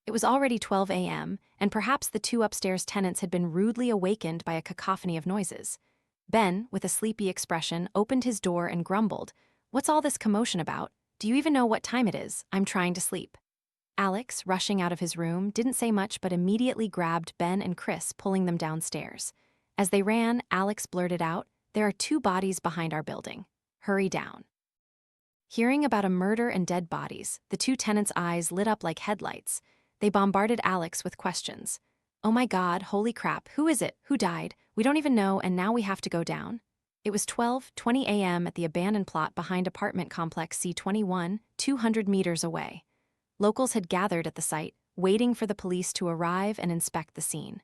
It was already 12 a.m., and perhaps the two upstairs tenants had been rudely awakened by a cacophony of noises. Ben, with a sleepy expression, opened his door and grumbled, "What's all this commotion about? Do you even know what time it is? I'm trying to sleep." Alex, rushing out of his room, didn't say much but immediately grabbed Ben and Chris, pulling them downstairs. As they ran, Alex blurted out, "There are two bodies behind our building. Hurry down." Hearing about a murder and dead bodies, the two tenants' eyes lit up like headlights. They bombarded Alex with questions. "Oh my God, holy crap, who is it? Who died? We don't even know, and now we have to go down." It was 12:20 a.m. at the abandoned plot behind apartment complex C21, 200 meters away. Locals had gathered at the site, waiting for the police to arrive and inspect the scene.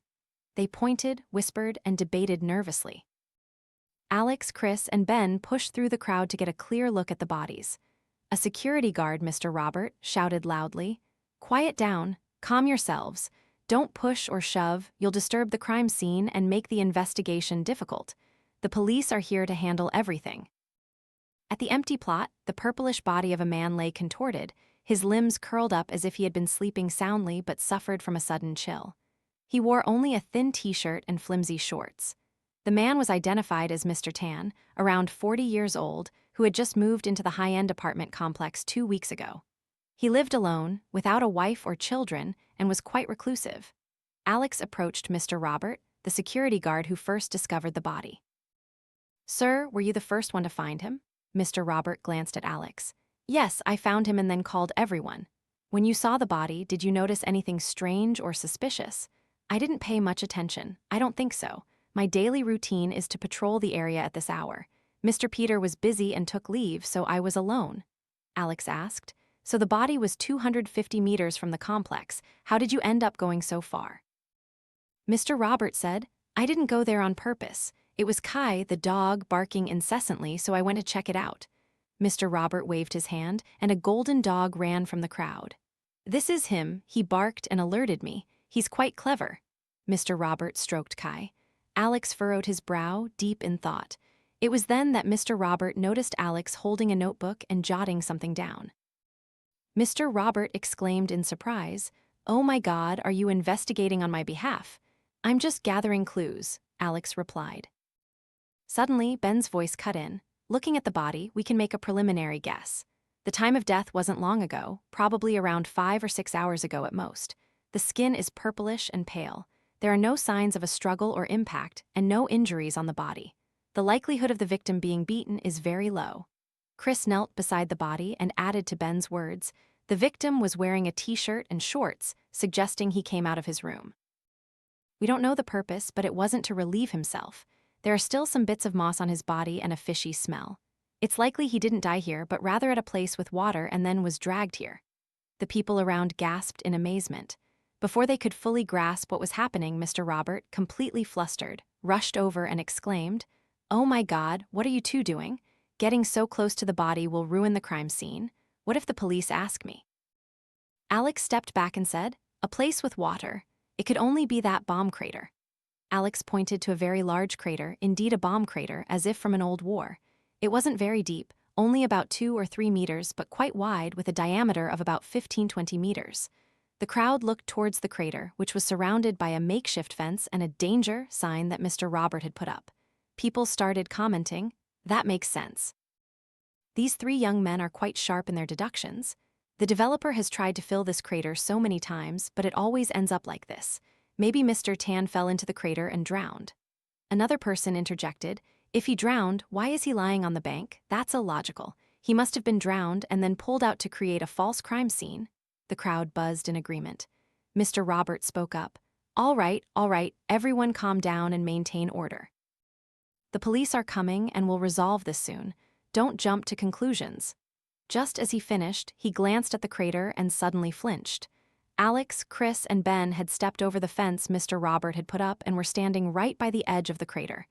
They pointed, whispered, and debated nervously. Alex, Chris, and Ben pushed through the crowd to get a clear look at the bodies. "A security guard, Mr. Robert," shouted loudly. "Quiet down. Calm yourselves. Don't push or shove, you'll disturb the crime scene and make the investigation difficult. The police are here to handle everything." At the empty plot, the purplish body of a man lay contorted, his limbs curled up as if he had been sleeping soundly but suffered from a sudden chill. He wore only a thin t-shirt and flimsy shorts. The man was identified as Mr. Tan, around 40 years old, who had just moved into the high-end apartment complex 2 weeks ago. He lived alone, without a wife or children, and was quite reclusive. Alex approached Mr. Robert, the security guard who first discovered the body. "Sir, were you the first one to find him?" Mr. Robert glanced at Alex. "Yes, I found him and then called everyone." "When you saw the body, did you notice anything strange or suspicious?" "I didn't pay much attention. I don't think so. My daily routine is to patrol the area at this hour. Mr. Peter was busy and took leave, so I was alone." Alex asked. "So the body was 250 meters from the complex. How did you end up going so far?" Mr. Robert said, "I didn't go there on purpose. It was Kai, the dog, barking incessantly, so I went to check it out." Mr. Robert waved his hand, and a golden dog ran from the crowd. "This is him. He barked and alerted me. He's quite clever." Mr. Robert stroked Kai. Alex furrowed his brow, deep in thought. It was then that Mr. Robert noticed Alex holding a notebook and jotting something down. Mr. Robert exclaimed in surprise, "Oh my God, are you investigating on my behalf?" "I'm just gathering clues," Alex replied. Suddenly, Ben's voice cut in. "Looking at the body, we can make a preliminary guess. The time of death wasn't long ago, probably around 5 or 6 hours ago at most. The skin is purplish and pale. There are no signs of a struggle or impact, and no injuries on the body. The likelihood of the victim being beaten is very low." Chris knelt beside the body and added to Ben's words, "The victim was wearing a t-shirt and shorts, suggesting he came out of his room. We don't know the purpose, but it wasn't to relieve himself. There are still some bits of moss on his body and a fishy smell. It's likely he didn't die here, but rather at a place with water and then was dragged here." The people around gasped in amazement. Before they could fully grasp what was happening, Mr. Robert, completely flustered, rushed over and exclaimed, "Oh my God, what are you two doing? Getting so close to the body will ruin the crime scene. What if the police ask me?" Alex stepped back and said, "A place with water. It could only be that bomb crater." Alex pointed to a very large crater, indeed a bomb crater, as if from an old war. It wasn't very deep, only about 2 or 3 meters, but quite wide, with a diameter of about 15-20 meters. The crowd looked towards the crater, which was surrounded by a makeshift fence and a danger sign that Mr. Robert had put up. People started commenting, "That makes sense. These 3 young men are quite sharp in their deductions. The developer has tried to fill this crater so many times, but it always ends up like this. Maybe Mr. Tan fell into the crater and drowned." Another person interjected, "If he drowned, why is he lying on the bank? That's illogical. He must have been drowned and then pulled out to create a false crime scene." The crowd buzzed in agreement. Mr. Robert spoke up, all right, everyone calm down and maintain order. The police are coming and will resolve this soon. Don't jump to conclusions." Just as he finished, he glanced at the crater and suddenly flinched. Alex, Chris, and Ben had stepped over the fence Mr. Robert had put up and were standing right by the edge of the crater.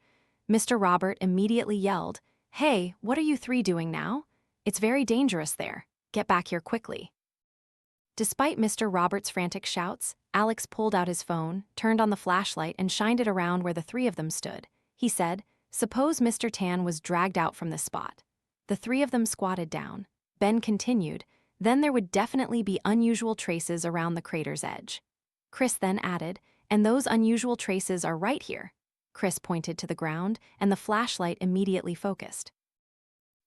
Mr. Robert immediately yelled, "Hey, what are you 3 doing now? It's very dangerous there. Get back here quickly." Despite Mr. Robert's frantic shouts, Alex pulled out his phone, turned on the flashlight, and shined it around where the 3 of them stood. He said, "Suppose Mr. Tan was dragged out from this spot." The 3 of them squatted down. Ben continued, Then there would definitely be unusual traces around the crater's edge. Chris then added, and those unusual traces are right here. Chris pointed to the ground, and the flashlight immediately focused.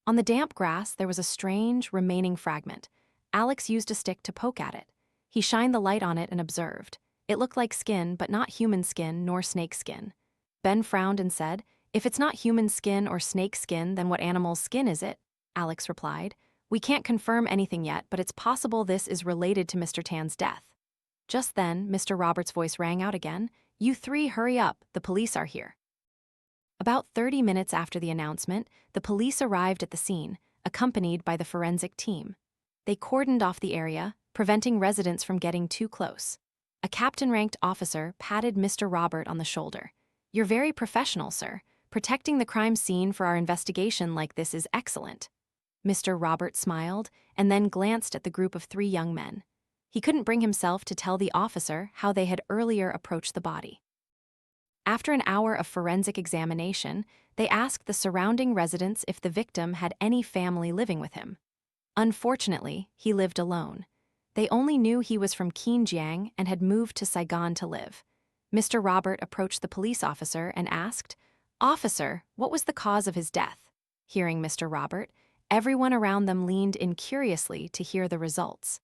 On the damp grass, there was a strange, remaining fragment. Alex used a stick to poke at it. He shined the light on it and observed. It looked like skin, but not human skin nor snake skin. Ben frowned and said, "If it's not human skin or snake skin, then what animal's skin is it?" Alex replied, "We can't confirm anything yet, but it's possible this is related to Mr. Tan's death." Just then, Mr. Roberts' voice rang out again, "You three, hurry up, the police are here." About 30 minutes after the announcement, the police arrived at the scene, accompanied by the forensic team. They cordoned off the area, preventing residents from getting too close. A captain-ranked officer patted Mr. Robert on the shoulder. "You're very professional, sir. Protecting the crime scene for our investigation like this is excellent." Mr. Robert smiled and then glanced at the group of 3 young men. He couldn't bring himself to tell the officer how they had earlier approached the body. After an hour of forensic examination, they asked the surrounding residents if the victim had any family living with him. Unfortunately, he lived alone. They only knew he was from Xinjiang and had moved to Saigon to live. Mr. Robert approached the police officer and asked, "Officer, what was the cause of his death?" Hearing Mr. Robert, everyone around them leaned in curiously to hear the results.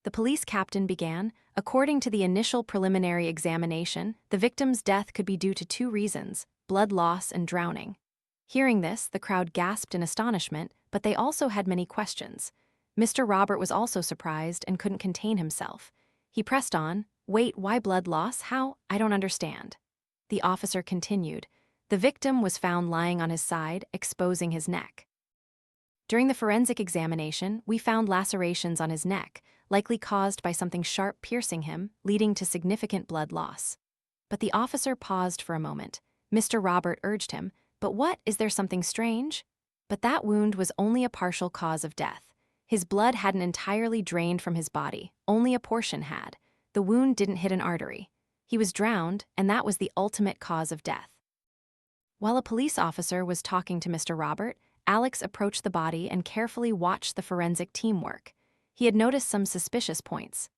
The police captain began, "According to the initial preliminary examination, the victim's death could be due to 2 reasons, blood loss and drowning." Hearing this, the crowd gasped in astonishment, but they also had many questions. Mr. Robert was also surprised and couldn't contain himself. He pressed on, "Wait, why blood loss? How? I don't understand." The officer continued, "The victim was found lying on his side, exposing his neck. During the forensic examination, we found lacerations on his neck, likely caused by something sharp piercing him, leading to significant blood loss." But the officer paused for a moment. Mr. Robert urged him, "But what, is there something strange?" But that wound was only a partial cause of death. His blood hadn't entirely drained from his body, only a portion had. The wound didn't hit an artery. He was drowned, and that was the ultimate cause of death. While a police officer was talking to Mr. Robert, Alex approached the body and carefully watched the forensic team work. He had noticed some suspicious points.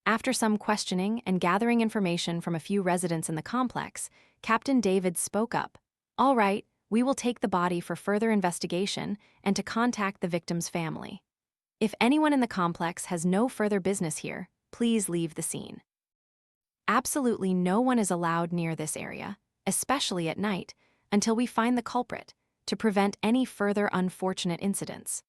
After some questioning and gathering information from a few residents in the complex, Captain David spoke up. "All right, we will take the body for further investigation and to contact the victim's family. If anyone in the complex has no further business here, please leave the scene. Absolutely no one is allowed near this area, especially at night, until we find the culprit, to prevent any further unfortunate incidents."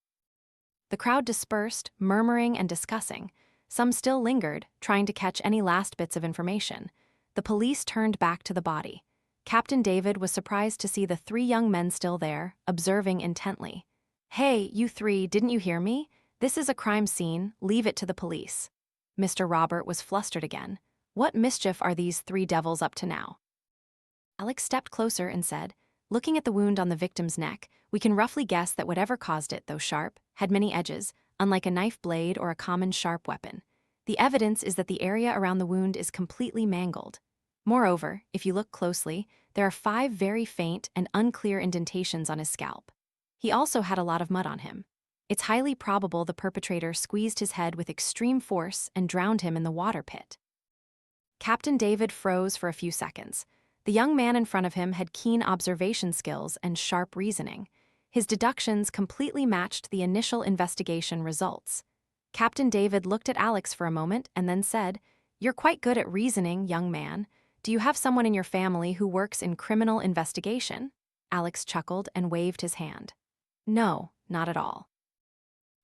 The crowd dispersed, murmuring and discussing. Some still lingered, trying to catch any last bits of information. The police turned back to the body. Captain David was surprised to see the 3 young men still there, observing intently. "Hey, you 3, didn't you hear me? This is a crime scene, leave it to the police." Mr. Robert was flustered again. What mischief are these 3 devils up to now? Alex stepped closer and said, "Looking at the wound on the victim's neck, we can roughly guess that whatever caused it, though sharp, had many edges, unlike a knife blade or a common sharp weapon. The evidence is that the area around the wound is completely mangled. Moreover, if you look closely, there are 5 very faint and unclear indentations on his scalp. He also had a lot of mud on him. It's highly probable the perpetrator squeezed his head with extreme force and drowned him in the water pit." Captain David froze for a few seconds. The young man in front of him had keen observation skills and sharp reasoning. His deductions completely matched the initial investigation results. Captain David looked at Alex for a moment and then said, "You're quite good at reasoning, young man. Do you have someone in your family who works in criminal investigation?" Alex chuckled and waved his hand. "No, not at all.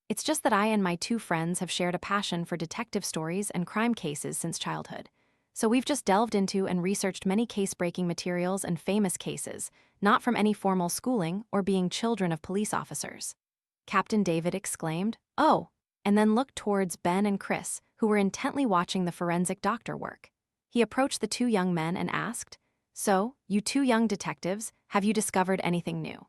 It's just that I and my 2 friends have shared a passion for detective stories and crime cases since childhood. So we've just delved into and researched many case-breaking materials and famous cases, not from any formal schooling or being children of police officers." Captain David exclaimed, "Oh," and then looked towards Ben and Chris, who were intently watching the forensic doctor work. He approached the 2 young men and asked, "So, you 2 young detectives, have you discovered anything new?"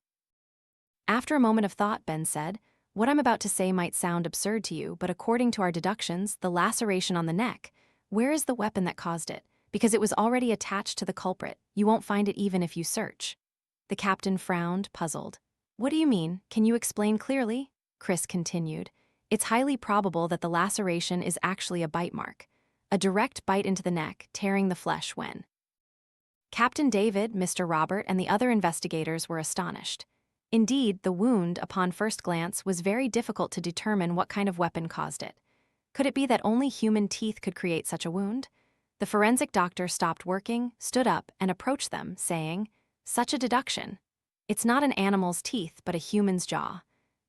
After a moment of thought, Ben said, "What I'm about to say might sound absurd to you, but according to our deductions, the laceration on the neck, where is the weapon that caused it? Because it was already attached to the culprit. You won't find it even if you search." The captain frowned, puzzled. "What do you mean? Can you explain clearly?" Chris continued. It's highly probable that the laceration is actually a bite mark, a direct bite into the neck, tearing the flesh when. Captain David, Mr. Robert, and the other investigators were astonished. Indeed, the wound, upon first glance, was very difficult to determine what kind of weapon caused it. Could it be that only human teeth could create such a wound? The forensic doctor stopped working, stood up, and approached them, saying, "Such a deduction. It's not an animal's teeth, but a human's jaw.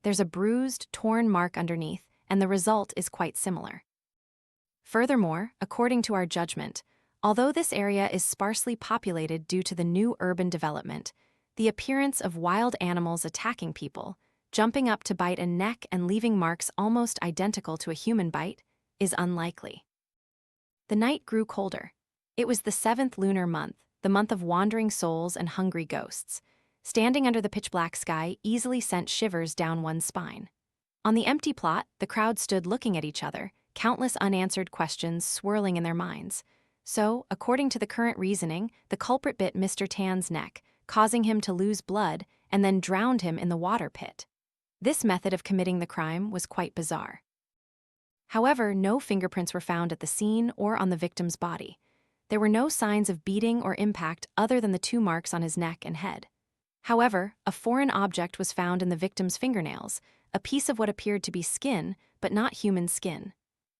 There's a bruised, torn mark underneath, and the result is quite similar." Furthermore, according to our judgment, although this area is sparsely populated due to the new urban development, the appearance of wild animals attacking people, jumping up to bite a neck and leaving marks almost identical to a human bite, is unlikely. The night grew colder. It was the 7th lunar month, the month of wandering souls and hungry ghosts. Standing under the pitch-black sky easily sent shivers down one's spine. On the empty plot, the crowd stood looking at each other, countless unanswered questions swirling in their minds. So, according to the current reasoning, the culprit bit Mr. Tan's neck, causing him to lose blood, and then drowned him in the water pit. This method of committing the crime was quite bizarre. However, no fingerprints were found at the scene or on the victim's body. There were no signs of beating or impact other than the 2 marks on his neck and head. However, a foreign object was found in the victim's fingernails, a piece of what appeared to be skin, but not human skin.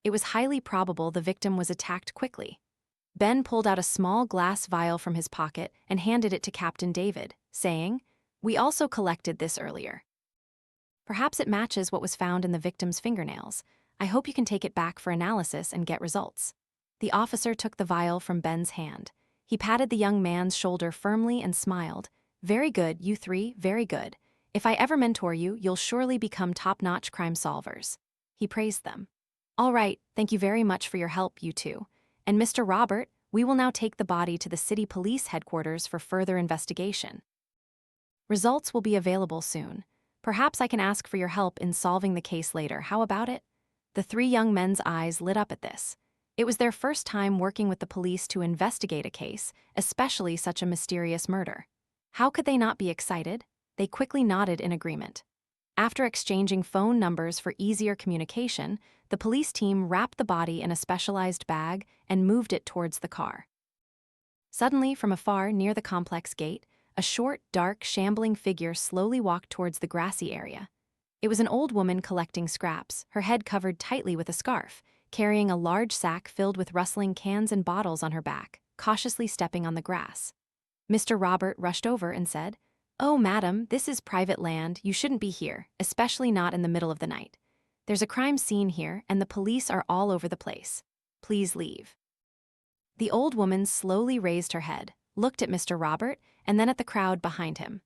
It was highly probable the victim was attacked quickly. Ben pulled out a small glass vial from his pocket and handed it to Captain David, saying, "We also collected this earlier. Perhaps it matches what was found in the victim's fingernails. I hope you can take it back for analysis and get results." The officer took the vial from Ben's hand. He patted the young man's shoulder firmly and smiled. "Very good, you 3, very good. If I ever mentor you, you'll surely become top-notch crime solvers." He praised them. "All right, thank you very much for your help, you 2. And Mr. Robert, we will now take the body to the city police headquarters for further investigation. Results will be available soon. Perhaps I can ask for your help in solving the case later. How about it?" The 3 young men's eyes lit up at this. It was their first time working with the police to investigate a case, especially such a mysterious murder. How could they not be excited? They quickly nodded in agreement. After exchanging phone numbers for easier communication, the police team wrapped the body in a specialized bag and moved it towards the car. Suddenly, from afar near the complex gate, a short, dark, shambling figure slowly walked towards the grassy area. It was an old woman collecting scraps, her head covered tightly with a scarf, carrying a large sack filled with rustling cans and bottles on her back, cautiously stepping on the grass. Mr. Robert rushed over and said, "Oh, madam, this is private land. You shouldn't be here, especially not in the middle of the night. There's a crime scene here, and the police are all over the place. Please leave." The old woman slowly raised her head, looked at Mr. Robert, and then at the crowd behind him.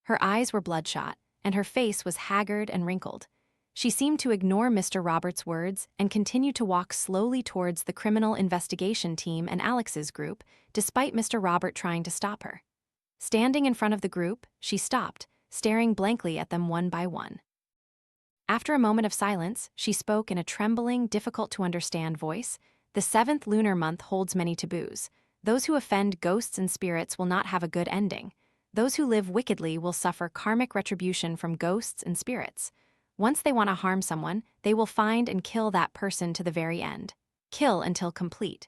Her eyes were bloodshot, and her face was haggard and wrinkled. She seemed to ignore Mr. Robert's words and continue to walk slowly towards the criminal investigation team and Alex's group, despite Mr. Robert trying to stop her. Standing in front of the group, she stopped, staring blankly at them one by one. After a moment of silence, she spoke in a trembling, difficult-to-understand voice. "The 7th lunar month holds many taboos. Those who offend ghosts and spirits will not have a good ending. Those who live wickedly will suffer karmic retribution from ghosts and spirits. Once they want to harm someone, they will find and kill that person to the very end. Kill until complete."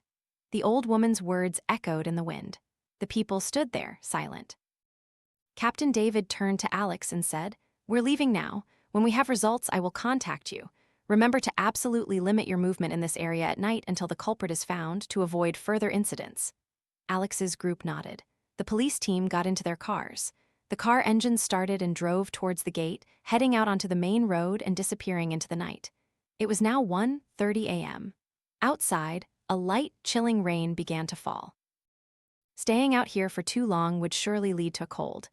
The old woman's words echoed in the wind. The people stood there, silent. Captain David turned to Alex and said, "We're leaving now. When we have results, I will contact you. Remember to absolutely limit your movement in this area at night until the culprit is found to avoid further incidents." Alex's group nodded. The police team got into their cars. The car engines started and drove towards the gate, heading out onto the main road and disappearing into the night. It was now 1:30 a.m. Outside, a light, chilling rain began to fall. Staying out here for too long would surely lead to a cold.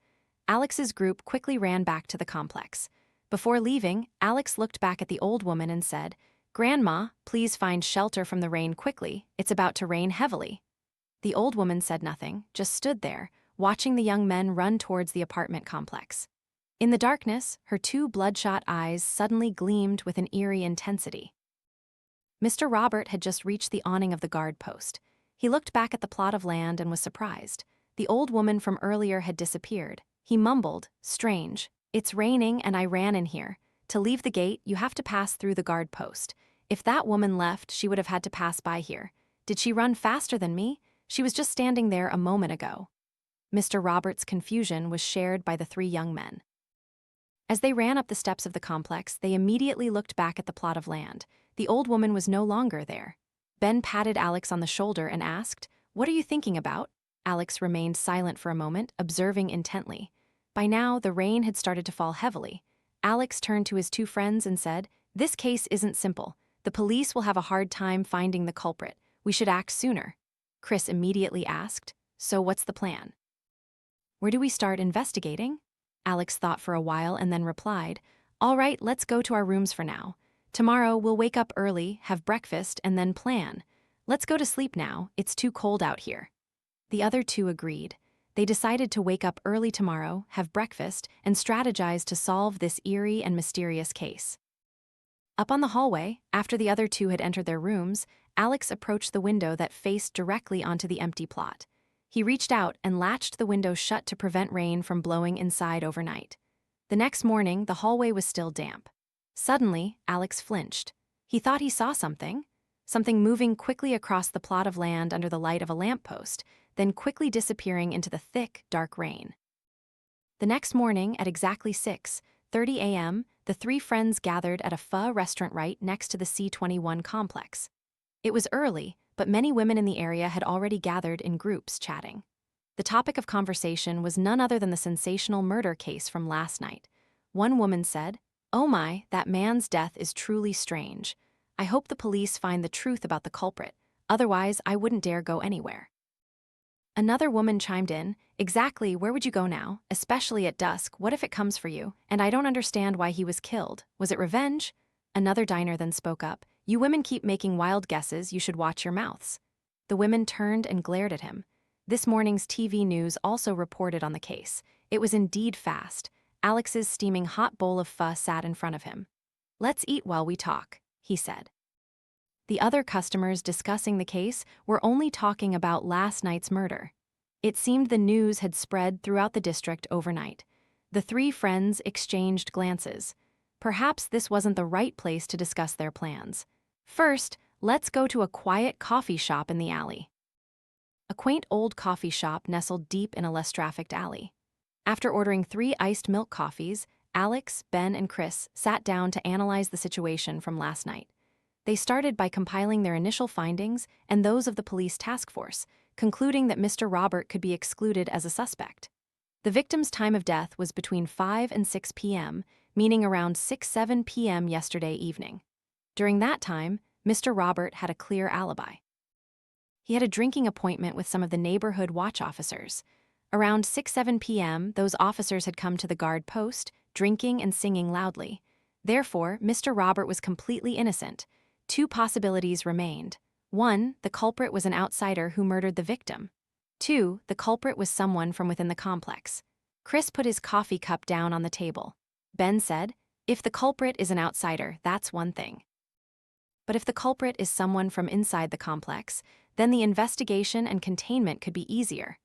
Alex's group quickly ran back to the complex. Before leaving, Alex looked back at the old woman and said, "Grandma, please find shelter from the rain quickly. It's about to rain heavily." The old woman said nothing, just stood there, watching the young men run towards the apartment complex. In the darkness, her 2 bloodshot eyes suddenly gleamed with an eerie intensity. Mr. Robert had just reached the awning of the guard post. He looked back at the plot of land and was surprised. The old woman from earlier had disappeared. He mumbled, "Strange. It's raining and I ran in here. To leave the gate, you have to pass through the guard post. If that woman left, she would have had to pass by here. Did she run faster than me? She was just standing there a moment ago." Mr. Roberts' confusion was shared by the three young men. As they ran up the steps of the complex, they immediately looked back at the plot of land. The old woman was no longer there. Ben patted Alex on the shoulder and asked, "What are you thinking about?" Alex remained silent for a moment, observing intently. By now, the rain had started to fall heavily. Alex turned to his two friends and said, "This case isn't simple. The police will have a hard time finding the culprit. We should act sooner." Chris immediately asked, "So what's the plan?" "Where do we start investigating?" Alex thought for a while and then replied, "All right, let's go to our rooms for now. Tomorrow we'll wake up early, have breakfast, and then plan. Let's go to sleep now, it's too cold out here." The other two agreed. They decided to wake up early tomorrow, have breakfast, and strategize to solve this eerie and mysterious case. Up on the hallway, after the other two had entered their rooms, Alex approached the window that faced directly onto the empty plot. He reached out and latched the window shut to prevent rain from blowing inside overnight. The next morning, the hallway was still damp. Suddenly, Alex flinched. He thought he saw something moving quickly across the plot of land under the light of a lamppost, then quickly disappearing into the thick, dark rain. The next morning, at exactly 6:30 a.m., the three friends gathered at a pho restaurant right next to the C21 complex. It was early, but many women in the area had already gathered in groups chatting. The topic of conversation was none other than the sensational murder case from last night. One woman said, "Oh my, that man's death is truly strange. I hope the police find the truth about the culprit, otherwise I wouldn't dare go anywhere." Another woman chimed in, "Exactly, where would you go now? Especially at dusk, what if it comes for you? And I don't understand why he was killed. Was it revenge?" Another diner then spoke up, "You women keep making wild guesses, you should watch your mouths." The women turned and glared at him. This morning's TV news also reported on the case. It was indeed fast. Alex's steaming hot bowl of pho sat in front of him. "Let's eat while we talk," he said. The other customers discussing the case were only talking about last night's murder. It seemed the news had spread throughout the district overnight. The three friends exchanged glances. Perhaps this wasn't the right place to discuss their plans. First, let's go to a quiet coffee shop in the alley. A quaint old coffee shop nestled deep in a less trafficked alley. After ordering 3 iced milk coffees, Alex, Ben, and Chris sat down to analyze the situation from last night. They started by compiling their initial findings and those of the police task force, concluding that Mr. Robert could be excluded as a suspect. The victim's time of death was between 5 and 6 p.m., meaning around 6-7 p.m. yesterday evening. During that time, Mr. Robert had a clear alibi. He had a drinking appointment with some of the neighborhood watch officers. Around 6-7 p.m., those officers had come to the guard post, drinking and singing loudly. Therefore, Mr. Robert was completely innocent. 2 possibilities remained. 1, the culprit was an outsider who murdered the victim. 2, the culprit was someone from within the complex. Chris put his coffee cup down on the table. Ben said, "If the culprit is an outsider, that's one thing. But if the culprit is someone from inside the complex, then the investigation and containment could be easier.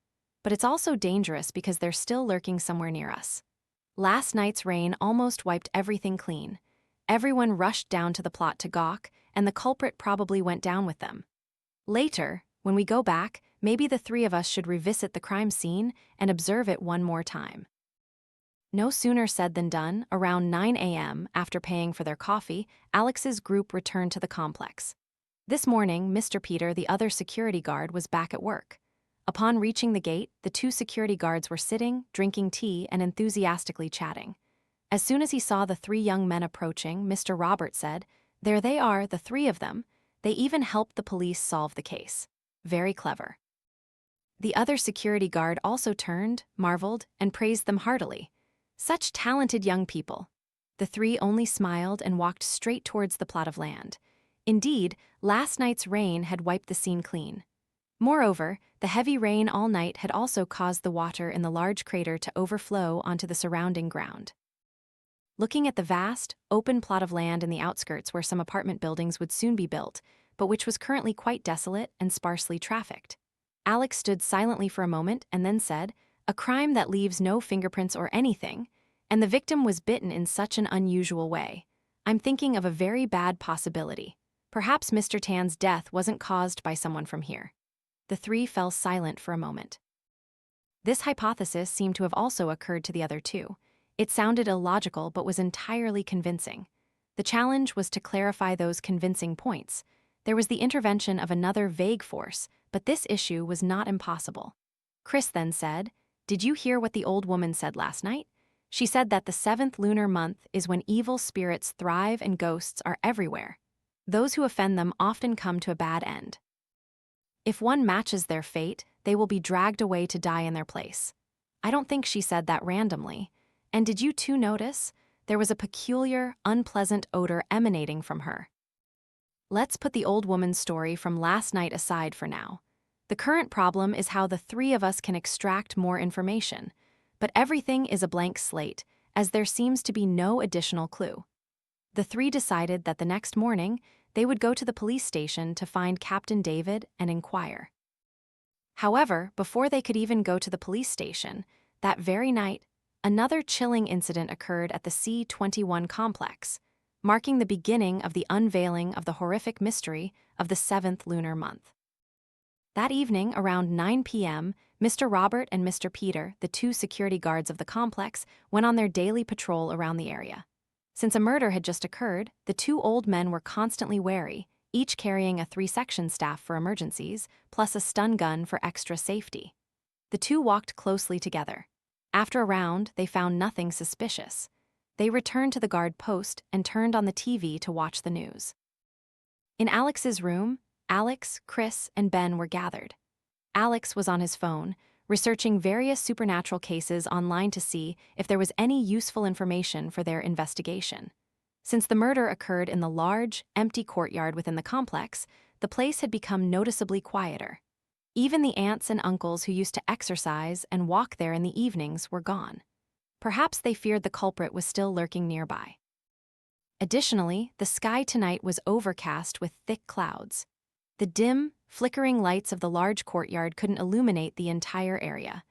But it's also dangerous because they're still lurking somewhere near us." Last night's rain almost wiped everything clean. Everyone rushed down to the plot to gawk, and the culprit probably went down with them. Later, when we go back, maybe the 3 of us should revisit the crime scene and observe it one more time. No sooner said than done. Around 9 a.m., after paying for their coffee, Alex's group returned to the complex. This morning, Mr. Peter, the other security guard, was back at work. Upon reaching the gate, the 2 security guards were sitting, drinking tea, and enthusiastically chatting. As soon as he saw the 3 young men approaching, Mr. Robert said, "There they are, the 3 of them. They even helped the police solve the case. Very clever." The other security guard also turned, marveled, and praised them heartily. Such talented young people. The 3 only smiled and walked straight towards the plot of land. Indeed, last night's rain had wiped the scene clean. Moreover, the heavy rain all night had also caused the water in the large crater to overflow onto the surrounding ground. Looking at the vast, open plot of land in the outskirts where some apartment buildings would soon be built, but which was currently quite desolate and sparsely trafficked, Alex stood silently for a moment and then said, "A crime that leaves no fingerprints or anything. And the victim was bitten in such an unusual way. I'm thinking of a very bad possibility. Perhaps Mr. Tan's death wasn't caused by someone from here. The three fell silent for a moment. This hypothesis seemed to have also occurred to the other two. It sounded illogical but was entirely convincing. The challenge was to clarify those convincing points. There was the intervention of another vague force, but this issue was not impossible. Chris then said, "Did you hear what the old woman said last night? She said that the 7th lunar month is when evil spirits thrive and ghosts are everywhere. Those who offend them often come to a bad end. If one matches their fate, they will be dragged away to die in their place." I don't think she said that randomly. And did you two notice? There was a peculiar, unpleasant odor emanating from her. Let's put the old woman's story from last night aside for now. The current problem is how the three of us can extract more information. But everything is a blank slate, as there seems to be no additional clue. The three decided that the next morning, they would go to the police station to find Captain David and inquire. However, before they could even go to the police station, that very night, another chilling incident occurred at the C21 complex, marking the beginning of the unveiling of the horrific mystery of the 7th lunar month. That evening, around 9 p.m., Mr. Robert and Mr. Peter, the two security guards of the complex, went on their daily patrol around the area. Since a murder had just occurred, the two old men were constantly wary, each carrying a 3-section staff for emergencies, plus a stun gun for extra safety. The two walked closely together. After a round, they found nothing suspicious. They returned to the guard post and turned on the TV to watch the news. In Alex's room, Alex, Chris, and Ben were gathered. Alex was on his phone, researching various supernatural cases online to see if there was any useful information for their investigation. Since the murder occurred in the large, empty courtyard within the complex, the place had become noticeably quieter. Even the aunts and uncles who used to exercise and walk there in the evenings were gone. Perhaps they feared the culprit was still lurking nearby. Additionally, the sky tonight was overcast with thick clouds. The dim, flickering lights of the large courtyard couldn't illuminate the entire area.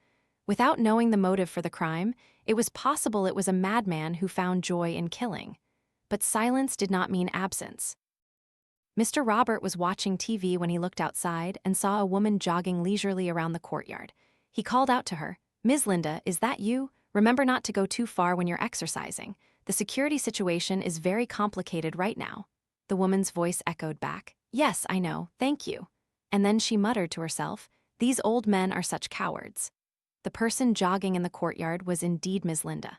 Without knowing the motive for the crime, it was possible it was a madman who found joy in killing. But silence did not mean absence. Mr. Robert was watching TV when he looked outside and saw a woman jogging leisurely around the courtyard. He called out to her, "Ms. Linda, is that you? Remember not to go too far when you're exercising. The security situation is very complicated right now." The woman's voice echoed back, "Yes, I know, thank you." And then she muttered to herself, "These old men are such cowards." The person jogging in the courtyard was indeed Ms. Linda.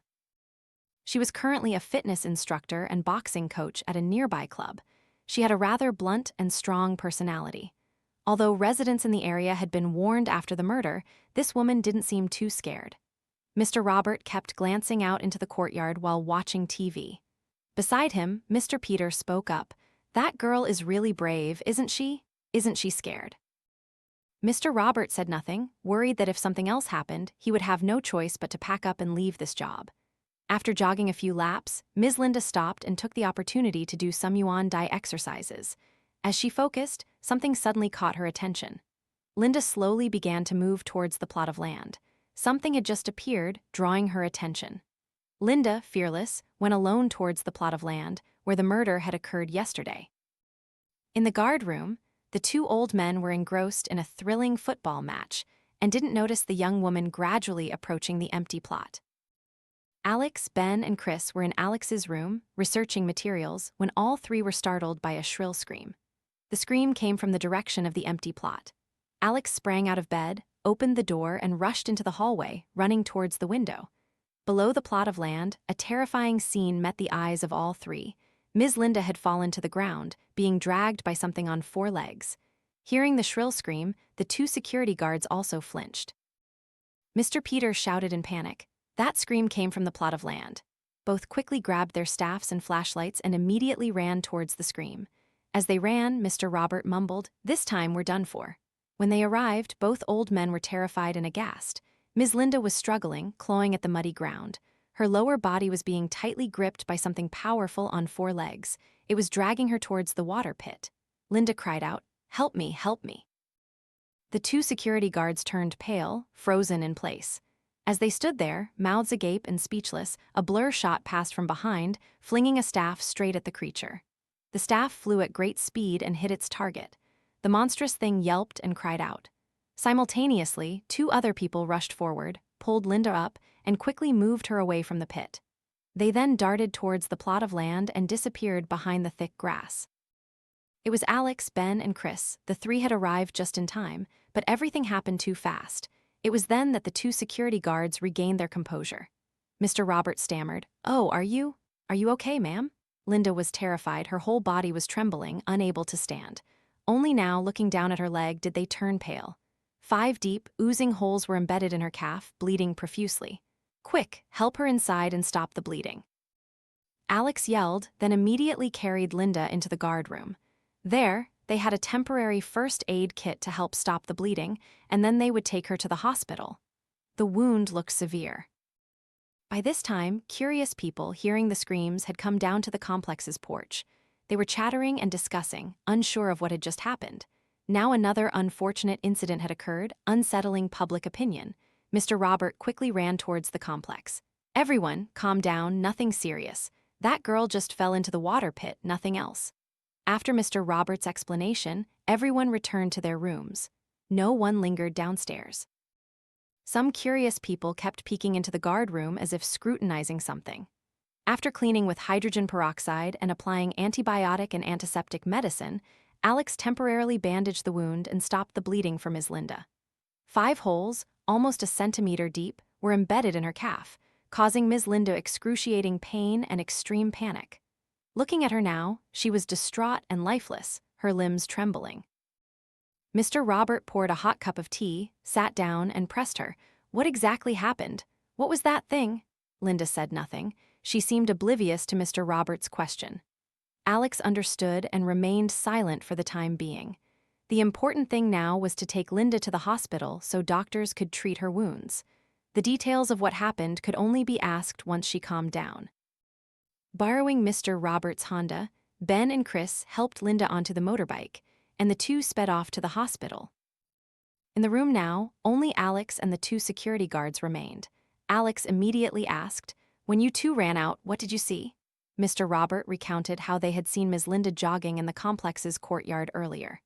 She was currently a fitness instructor and boxing coach at a nearby club. She had a rather blunt and strong personality. Although residents in the area had been warned after the murder, this woman didn't seem too scared. Mr. Robert kept glancing out into the courtyard while watching TV. Beside him, Mr. Peter spoke up, "That girl is really brave, isn't she? Isn't she scared?" Mr. Robert said nothing, worried that if something else happened, he would have no choice but to pack up and leave this job. After jogging a few laps, Ms. Linda stopped and took the opportunity to do some Yuan Dai exercises. As she focused, something suddenly caught her attention. Linda slowly began to move towards the plot of land. Something had just appeared, drawing her attention. Linda, fearless, went alone towards the plot of land where the murder had occurred yesterday. In the guard room, the two old men were engrossed in a thrilling football match and didn't notice the young woman gradually approaching the empty plot. Alex, Ben, and Chris were in Alex's room, researching materials, when all three were startled by a shrill scream. The scream came from the direction of the empty plot. Alex sprang out of bed, opened the door, and rushed into the hallway, running towards the window. Below the plot of land, a terrifying scene met the eyes of all three. Ms. Linda had fallen to the ground, being dragged by something on 4 legs. Hearing the shrill scream, the 2 security guards also flinched. Mr. Peter shouted in panic. That scream came from the plot of land. Both quickly grabbed their staffs and flashlights and immediately ran towards the scream. As they ran, Mr. Robert mumbled, "This time we're done for." When they arrived, both old men were terrified and aghast. Ms. Linda was struggling, clawing at the muddy ground. Her lower body was being tightly gripped by something powerful on 4 legs. It was dragging her towards the water pit. Linda cried out, "Help me, help me." The 2 security guards turned pale, frozen in place. As they stood there, mouths agape and speechless, a blur shot past from behind, flinging a staff straight at the creature. The staff flew at great speed and hit its target. The monstrous thing yelped and cried out. Simultaneously, two other people rushed forward, pulled Linda up, and quickly moved her away from the pit. They then darted towards the plot of land and disappeared behind the thick grass. It was Alex, Ben, and Chris. The three had arrived just in time, but everything happened too fast. It was then that the two security guards regained their composure. Mr. Robert stammered, "Oh, are you okay, ma'am?" Linda was terrified, her whole body was trembling, unable to stand. Only now, looking down at her leg, did they turn pale. 5 deep, oozing holes were embedded in her calf, bleeding profusely. "Quick, help her inside and stop the bleeding." Alex yelled, then immediately carried Linda into the guard room. There, they had a temporary first aid kit to help stop the bleeding, and then they would take her to the hospital. The wound looked severe. By this time, curious people, hearing the screams, had come down to the complex's porch. They were chattering and discussing, unsure of what had just happened. Now another unfortunate incident had occurred, unsettling public opinion. Mr. Robert quickly ran towards the complex. "Everyone, calm down, nothing serious. That girl just fell into the water pit, nothing else." After Mr. Robert's explanation, everyone returned to their rooms. No one lingered downstairs. Some curious people kept peeking into the guard room as if scrutinizing something. After cleaning with hydrogen peroxide and applying antibiotic and antiseptic medicine, Alex temporarily bandaged the wound and stopped the bleeding for Ms. Linda. 5 holes, almost a centimeter deep, were embedded in her calf, causing Ms. Linda excruciating pain and extreme panic. Looking at her now, she was distraught and lifeless, her limbs trembling. Mr. Robert poured a hot cup of tea, sat down, and pressed her. "What exactly happened? What was that thing?" Linda said nothing. She seemed oblivious to Mr. Robert's question. Alex understood and remained silent for the time being. The important thing now was to take Linda to the hospital so doctors could treat her wounds. The details of what happened could only be asked once she calmed down. Borrowing Mr. Robert's Honda, Ben and Chris helped Linda onto the motorbike, and the two sped off to the hospital. In the room now, only Alex and the 2 security guards remained. Alex immediately asked, "When you two ran out, what did you see?" Mr. Robert recounted how they had seen Ms. Linda jogging in the complex's courtyard earlier.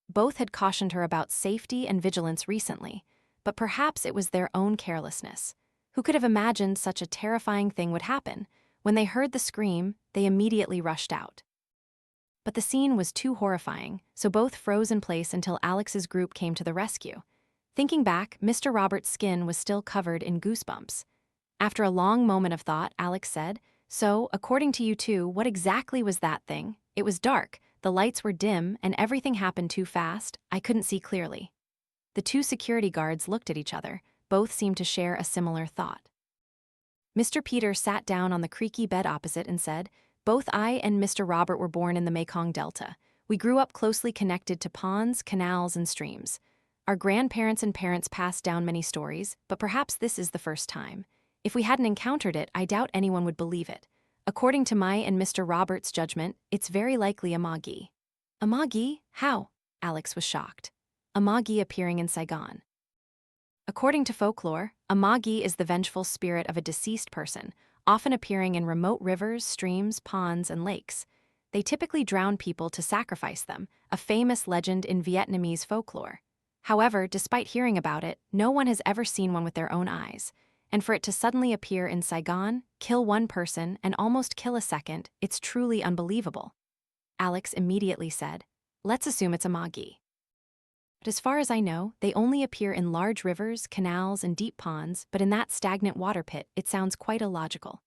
Both had cautioned her about safety and vigilance recently, but perhaps it was their own carelessness. Who could have imagined such a terrifying thing would happen? When they heard the scream, they immediately rushed out. But the scene was too horrifying, so both froze in place until Alex's group came to the rescue. Thinking back, Mr. Robert's skin was still covered in goosebumps. After a long moment of thought, Alex said, "So, according to you two, what exactly was that thing? It was dark, the lights were dim, and everything happened too fast. I couldn't see clearly." The 2 security guards looked at each other. Both seemed to share a similar thought. Mr. Peter sat down on the creaky bed opposite and said, "Both I and Mr. Robert were born in the Mekong Delta. We grew up closely connected to ponds, canals, and streams. Our grandparents and parents passed down many stories, but perhaps this is the first time. If we hadn't encountered it, I doubt anyone would believe it. According to my and Mr. Robert's judgment, it's very likely a Magi." "A Magi? How?" Alex was shocked. "A Magi appearing in Saigon. According to folklore, a Magi is the vengeful spirit of a deceased person, often appearing in remote rivers, streams, ponds, and lakes. They typically drown people to sacrifice them, a famous legend in Vietnamese folklore. However, despite hearing about it, no one has ever seen one with their own eyes. And for it to suddenly appear in Saigon, kill one person, and almost kill a second, it's truly unbelievable." Alex immediately said, "Let's assume it's a Magi. But as far as I know, they only appear in large rivers, canals, and deep ponds, but in that stagnant water pit, it sounds quite illogical."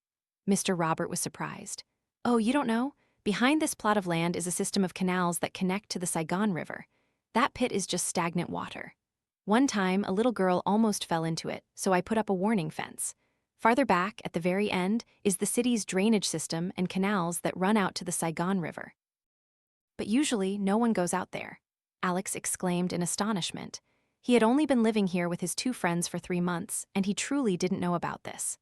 Mr. Robert was surprised. "Oh, you don't know? Behind this plot of land is a system of canals that connect to the Saigon River. That pit is just stagnant water. One time, a little girl almost fell into it, so I put up a warning fence. Farther back, at the very end, is the city's drainage system and canals that run out to the Saigon River. But usually, no one goes out there." Alex exclaimed in astonishment. He had only been living here with his 2 friends for 3 months, and he truly didn't know about this.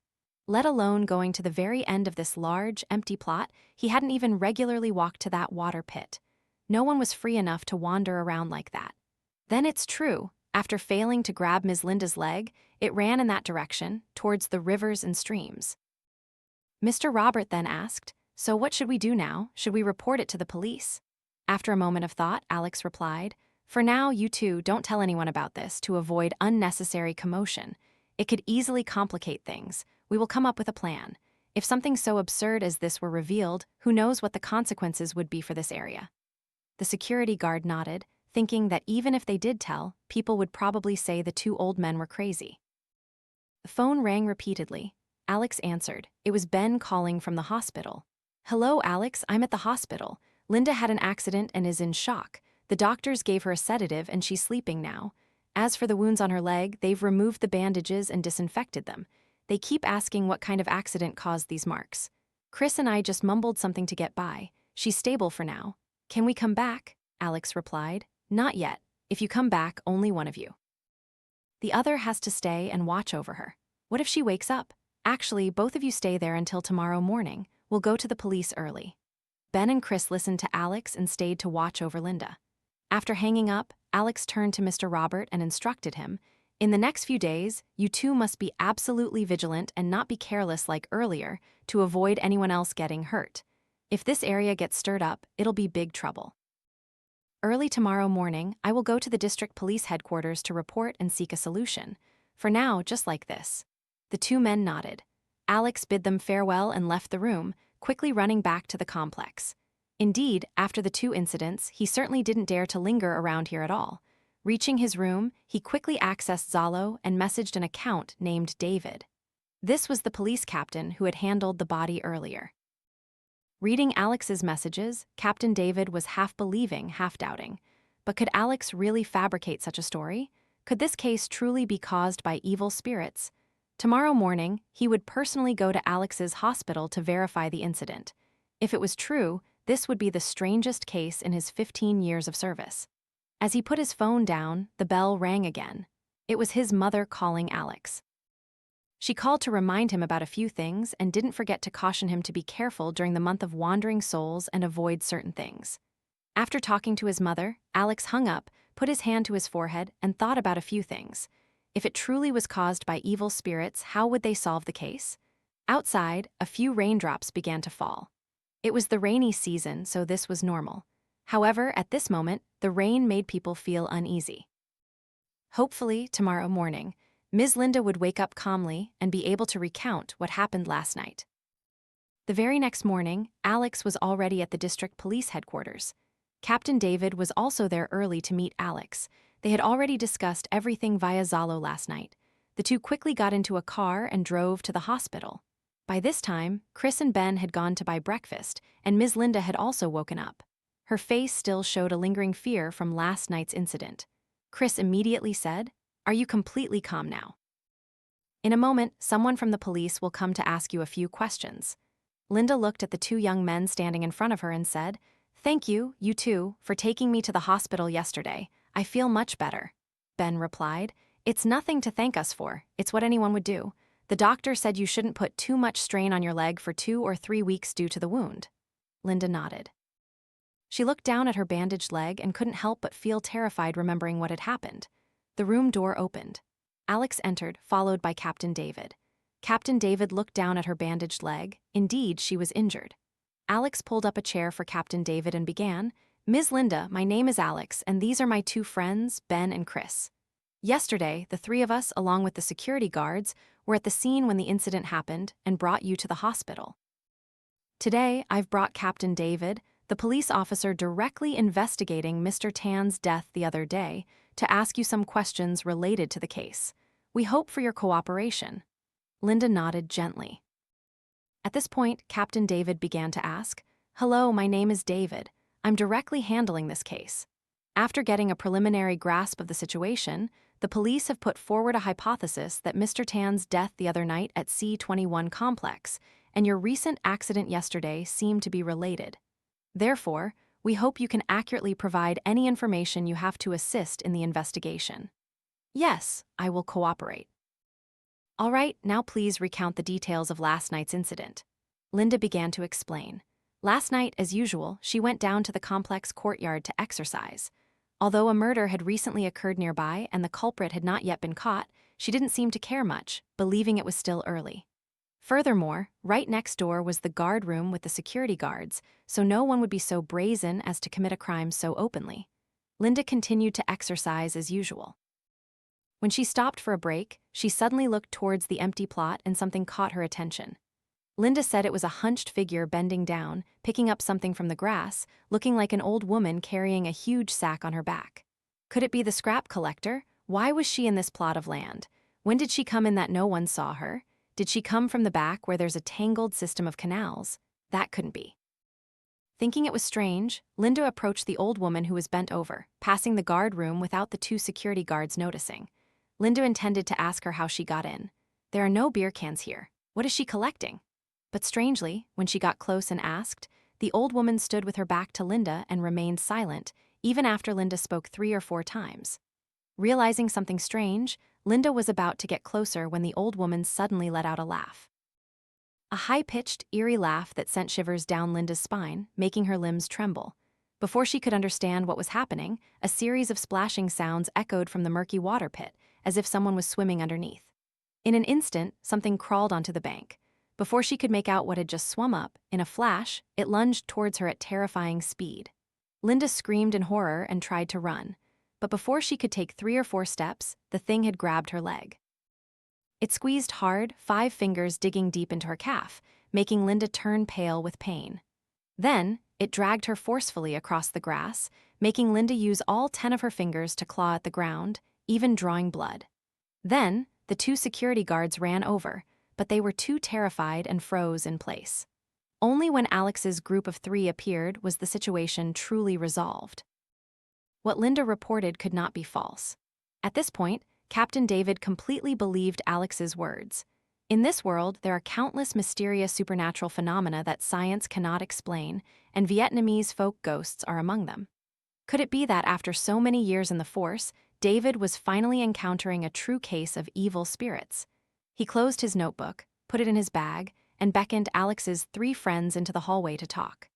Let alone going to the very end of this large, empty plot, he hadn't even regularly walked to that water pit. No one was free enough to wander around like that. "Then it's true," After failing to grab Ms. Linda's leg, it ran in that direction, towards the rivers and streams. Mr. Robert then asked, "So what should we do now? Should we report it to the police?" After a moment of thought, Alex replied, "For now, you two don't tell anyone about this to avoid unnecessary commotion. It could easily complicate things. We will come up with a plan. If something so absurd as this were revealed, who knows what the consequences would be for this area?" The security guard nodded, thinking that even if they did tell, people would probably say the two old men were crazy. The phone rang repeatedly. Alex answered. It was Ben calling from the hospital. "Hello, Alex, I'm at the hospital. Linda had an accident and is in shock. The doctors gave her a sedative and she's sleeping now. As for the wounds on her leg, they've removed the bandages and disinfected them. They keep asking what kind of accident caused these marks. Chris and I just mumbled something to get by. She's stable for now. Can we come back?" Alex replied. "Not yet. If you come back, only one of you. The other has to stay and watch over her. What if she wakes up? Actually, both of you stay there until tomorrow morning. We'll go to the police early." Ben and Chris listened to Alex and stayed to watch over Linda. After hanging up, Alex turned to Mr. Robert and instructed him, "In the next few days, you two must be absolutely vigilant and not be careless like earlier to avoid anyone else getting hurt. If this area gets stirred up, it'll be big trouble. Early tomorrow morning, I will go to the district police headquarters to report and seek a solution. For now, just like this." The two men nodded. Alex bid them farewell and left the room, quickly running back to the complex. Indeed, after the two incidents, he certainly didn't dare to linger around here at all. Reaching his room, he quickly accessed Zalo and messaged an account named David. This was the police captain who had handled the body earlier. Reading Alex's messages, Captain David was half believing, half doubting. But could Alex really fabricate such a story? Could this case truly be caused by evil spirits? Tomorrow morning, he would personally go to Alex's hospital to verify the incident. If it was true, this would be the strangest case in his 15 years of service. As he put his phone down, the bell rang again. It was his mother calling Alex. She called to remind him about a few things and didn't forget to caution him to be careful during the month of wandering souls and avoid certain things. After talking to his mother, Alex hung up, put his hand to his forehead, and thought about a few things. If it truly was caused by evil spirits, how would they solve the case? Outside, a few raindrops began to fall. It was the rainy season, so this was normal. However, at this moment, the rain made people feel uneasy. Hopefully, tomorrow morning, Ms. Linda would wake up calmly and be able to recount what happened last night. The very next morning, Alex was already at the district police headquarters. Captain David was also there early to meet Alex. They had already discussed everything via Zalo last night. The two quickly got into a car and drove to the hospital. By this time, Chris and Ben had gone to buy breakfast, and Ms. Linda had also woken up. Her face still showed a lingering fear from last night's incident. Chris immediately said, "Are you completely calm now? In a moment, someone from the police will come to ask you a few questions." Linda looked at the two young men standing in front of her and said, "Thank you, you two, for taking me to the hospital yesterday. I feel much better." Ben replied, "It's nothing to thank us for. It's what anyone would do. The doctor said you shouldn't put too much strain on your leg for 2 or 3 weeks due to the wound." Linda nodded. She looked down at her bandaged leg and couldn't help but feel terrified remembering what had happened. The room door opened. Alex entered, followed by Captain David. Captain David looked down at her bandaged leg. Indeed, she was injured. Alex pulled up a chair for Captain David and began, "Ms. Linda, my name is Alex, and these are my two friends, Ben and Chris. Yesterday, the three of us, along with the security guards, were at the scene when the incident happened and brought you to the hospital. Today, I've brought Captain David, the police officer directly investigating Mr. Tan's death the other day, to ask you some questions related to the case. We hope for your cooperation." Linda nodded gently. At this point, Captain David began to ask, "Hello, my name is David. I'm directly handling this case. After getting a preliminary grasp of the situation, the police have put forward a hypothesis that Mr. Tan's death the other night at C21 complex and your recent accident yesterday seem to be related. Therefore, we hope you can accurately provide any information you have to assist in the investigation." "Yes, I will cooperate." "All right, now please recount the details of last night's incident." Linda began to explain. Last night, as usual, she went down to the complex courtyard to exercise. Although a murder had recently occurred nearby and the culprit had not yet been caught, she didn't seem to care much, believing it was still early. Furthermore, right next door was the guard room with the security guards, so no one would be so brazen as to commit a crime so openly. Linda continued to exercise as usual. When she stopped for a break, she suddenly looked towards the empty plot and something caught her attention. Linda said it was a hunched figure bending down, picking up something from the grass, looking like an old woman carrying a huge sack on her back. Could it be the scrap collector? Why was she in this plot of land? When did she come in that no one saw her? Did she come from the back where there's a tangled system of canals? That couldn't be. Thinking it was strange, Linda approached the old woman who was bent over, passing the guard room without the two security guards noticing. Linda intended to ask her how she got in. There are no beer cans here. What is she collecting? But strangely, when she got close and asked, the old woman stood with her back to Linda and remained silent, even after Linda spoke 3 or 4 times. Realizing something strange, Linda was about to get closer when the old woman suddenly let out a laugh. A high-pitched, eerie laugh that sent shivers down Linda's spine, making her limbs tremble. Before she could understand what was happening, a series of splashing sounds echoed from the murky water pit, as if someone was swimming underneath. In an instant, something crawled onto the bank. Before she could make out what had just swum up, in a flash, it lunged towards her at terrifying speed. Linda screamed in horror and tried to run. But before she could take 3 or 4 steps, the thing had grabbed her leg. It squeezed hard, 5 fingers digging deep into her calf, making Linda turn pale with pain. Then, it dragged her forcefully across the grass, making Linda use all 10 of her fingers to claw at the ground, even drawing blood. Then, the 2 security guards ran over, but they were too terrified and froze in place. Only when Alex's group of 3 appeared was the situation truly resolved. What Linda reported could not be false. At this point, Captain David completely believed Alex's words. In this world, there are countless mysterious supernatural phenomena that science cannot explain, and Vietnamese folk ghosts are among them. Could it be that after so many years in the force, David was finally encountering a true case of evil spirits? He closed his notebook, put it in his bag, and beckoned Alex's 3 friends into the hallway to talk.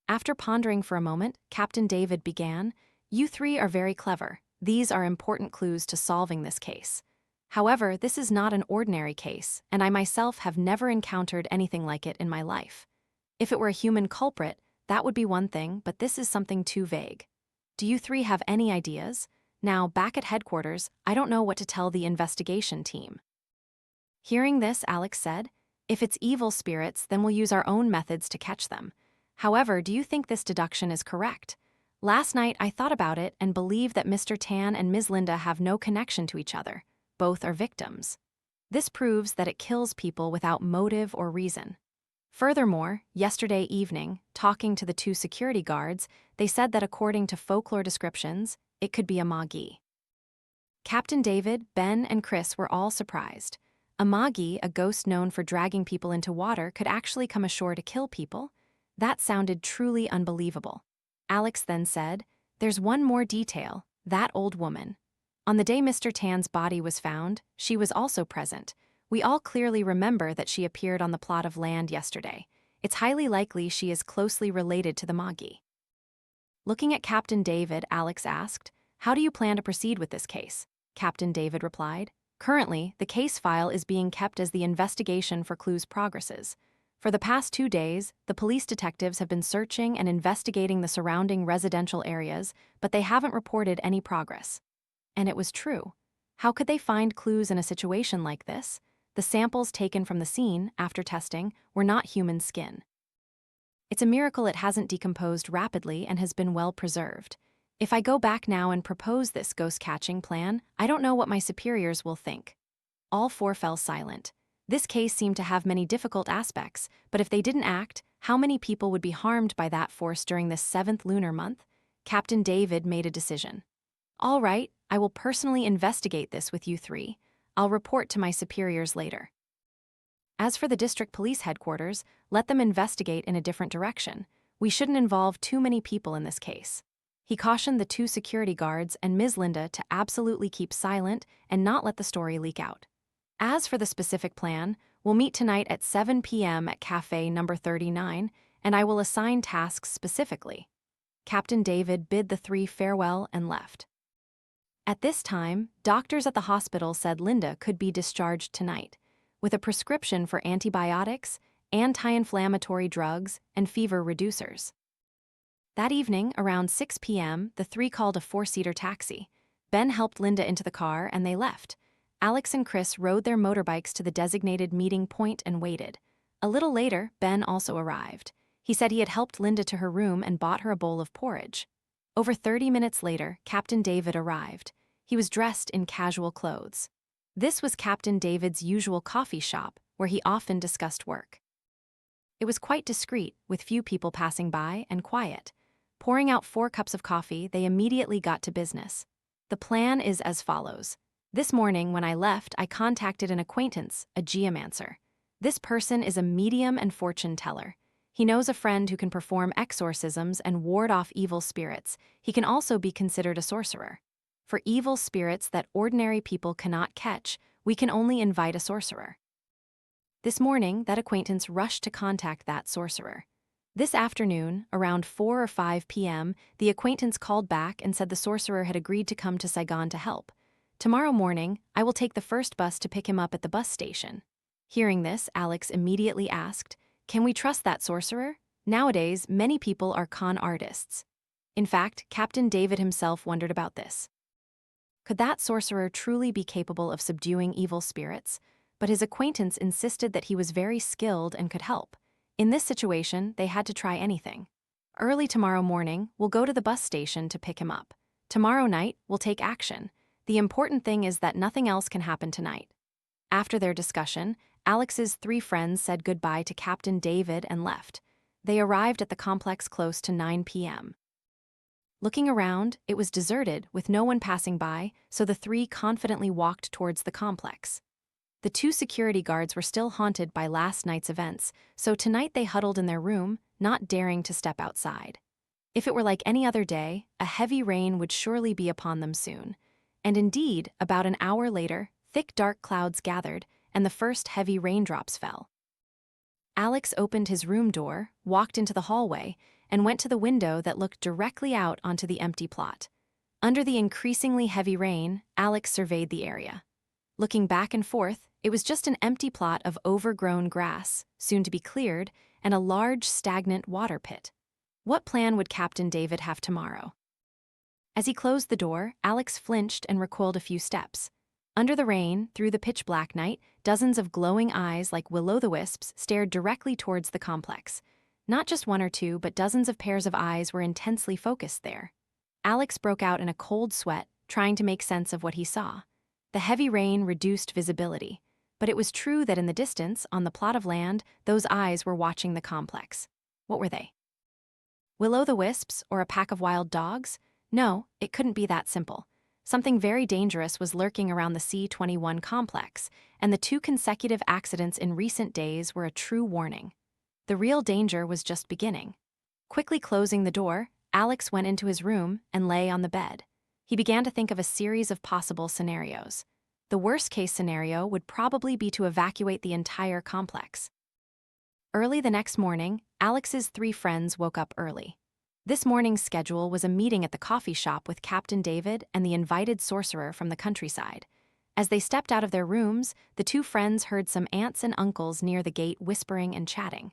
After pondering for a moment, Captain David began, "You 3 are very clever. These are important clues to solving this case. However, this is not an ordinary case, and I myself have never encountered anything like it in my life. If it were a human culprit, that would be one thing, but this is something too vague. Do you 3 have any ideas? Now, back at headquarters, I don't know what to tell the investigation team." Hearing this, Alex said, "If it's evil spirits, then we'll use our own methods to catch them. However, do you think this deduction is correct? Last night, I thought about it and believe that Mr. Tan and Ms. Linda have no connection to each other. Both are victims. This proves that it kills people without motive or reason. Furthermore, yesterday evening, talking to the 2 security guards, they said that according to folklore descriptions, it could be a Magi." Captain David, Ben, and Chris were all surprised. A Magi, a ghost known for dragging people into water, could actually come ashore to kill people? That sounded truly unbelievable. Alex then said, "There's one more detail, that old woman. On the day Mr. Tan's body was found, she was also present. We all clearly remember that she appeared on the plot of land yesterday. It's highly likely she is closely related to the Magi." Looking at Captain David, Alex asked, "How do you plan to proceed with this case?" Captain David replied, "Currently, the case file is being kept as the investigation for clues progresses. For the past 2 days, the police detectives have been searching and investigating the surrounding residential areas, but they haven't reported any progress." And it was true. How could they find clues in a situation like this? The samples taken from the scene, after testing, were not human skin. It's a miracle it hasn't decomposed rapidly and has been well preserved. If I go back now and propose this ghost-catching plan, I don't know what my superiors will think. All 4 fell silent. This case seemed to have many difficult aspects, but if they didn't act, how many people would be harmed by that force during this 7th lunar month? Captain David made a decision. "All right, I will personally investigate this with you 3. I'll report to my superiors later. As for the district police headquarters, let them investigate in a different direction. We shouldn't involve too many people in this case." He cautioned the 2 security guards and Ms. Linda to absolutely keep silent and not let the story leak out. As for the specific plan, we'll meet tonight at 7 p.m. at Cafe number 39, and I will assign tasks specifically. Captain David bid the three farewell and left. At this time, doctors at the hospital said Linda could be discharged tonight, with a prescription for antibiotics, anti-inflammatory drugs, and fever reducers. That evening, around 6 p.m., the three called a four-seater taxi. Ben helped Linda into the car and they left. Alex and Chris rode their motorbikes to the designated meeting point and waited. A little later, Ben also arrived. He said he had helped Linda to her room and bought her a bowl of porridge. Over 30 minutes later, Captain David arrived. He was dressed in casual clothes. This was Captain David's usual coffee shop, where he often discussed work. It was quite discreet, with few people passing by and quiet. Pouring out 4 cups of coffee, they immediately got to business. The plan is as follows. This morning, when I left, I contacted an acquaintance, a geomancer. This person is a medium and fortune teller. He knows a friend who can perform exorcisms and ward off evil spirits. He can also be considered a sorcerer. For evil spirits that ordinary people cannot catch, we can only invite a sorcerer. This morning, that acquaintance rushed to contact that sorcerer. This afternoon, around 4 or 5 p.m., the acquaintance called back and said the sorcerer had agreed to come to Saigon to help. Tomorrow morning, I will take the first bus to pick him up at the bus station. Hearing this, Alex immediately asked, "Can we trust that sorcerer? Nowadays, many people are con artists." In fact, Captain David himself wondered about this. Could that sorcerer truly be capable of subduing evil spirits? But his acquaintance insisted that he was very skilled and could help. In this situation, they had to try anything. Early tomorrow morning, we'll go to the bus station to pick him up. Tomorrow night, we'll take action. The important thing is that nothing else can happen tonight. After their discussion, Alex's 3 friends said goodbye to Captain David and left. They arrived at the complex close to 9 p.m. Looking around, it was deserted, with no one passing by, so the 3 confidently walked towards the complex. The 2 security guards were still haunted by last night's events, so tonight they huddled in their room, not daring to step outside. If it were like any other day, a heavy rain would surely be upon them soon. And indeed, about an hour later, thick dark clouds gathered, and the first heavy raindrops fell. Alex opened his room door, walked into the hallway, and went to the window that looked directly out onto the empty plot. Under the increasingly heavy rain, Alex surveyed the area. Looking back and forth, it was just an empty plot of overgrown grass, soon to be cleared, and a large, stagnant water pit. What plan would Captain David have tomorrow? As he closed the door, Alex flinched and recoiled a few steps. Under the rain, through the pitch-black night, dozens of glowing eyes like will-o'-the-wisps stared directly towards the complex. Not just 1 or 2, but dozens of pairs of eyes were intensely focused there. Alex broke out in a cold sweat, trying to make sense of what he saw. The heavy rain reduced visibility, but it was true that in the distance, on the plot of land, those eyes were watching the complex. What were they? Will-o'-the-wisps or a pack of wild dogs? No, it couldn't be that simple. Something very dangerous was lurking around the C21 complex, and the 2 consecutive accidents in recent days were a true warning. The real danger was just beginning. Quickly closing the door, Alex went into his room and lay on the bed. He began to think of a series of possible scenarios. The worst-case scenario would probably be to evacuate the entire complex. Early the next morning, Alex's 3 friends woke up early. This morning's schedule was a meeting at the coffee shop with Captain David and the invited sorcerer from the countryside. As they stepped out of their rooms, the 2 friends heard some aunts and uncles near the gate whispering and chatting.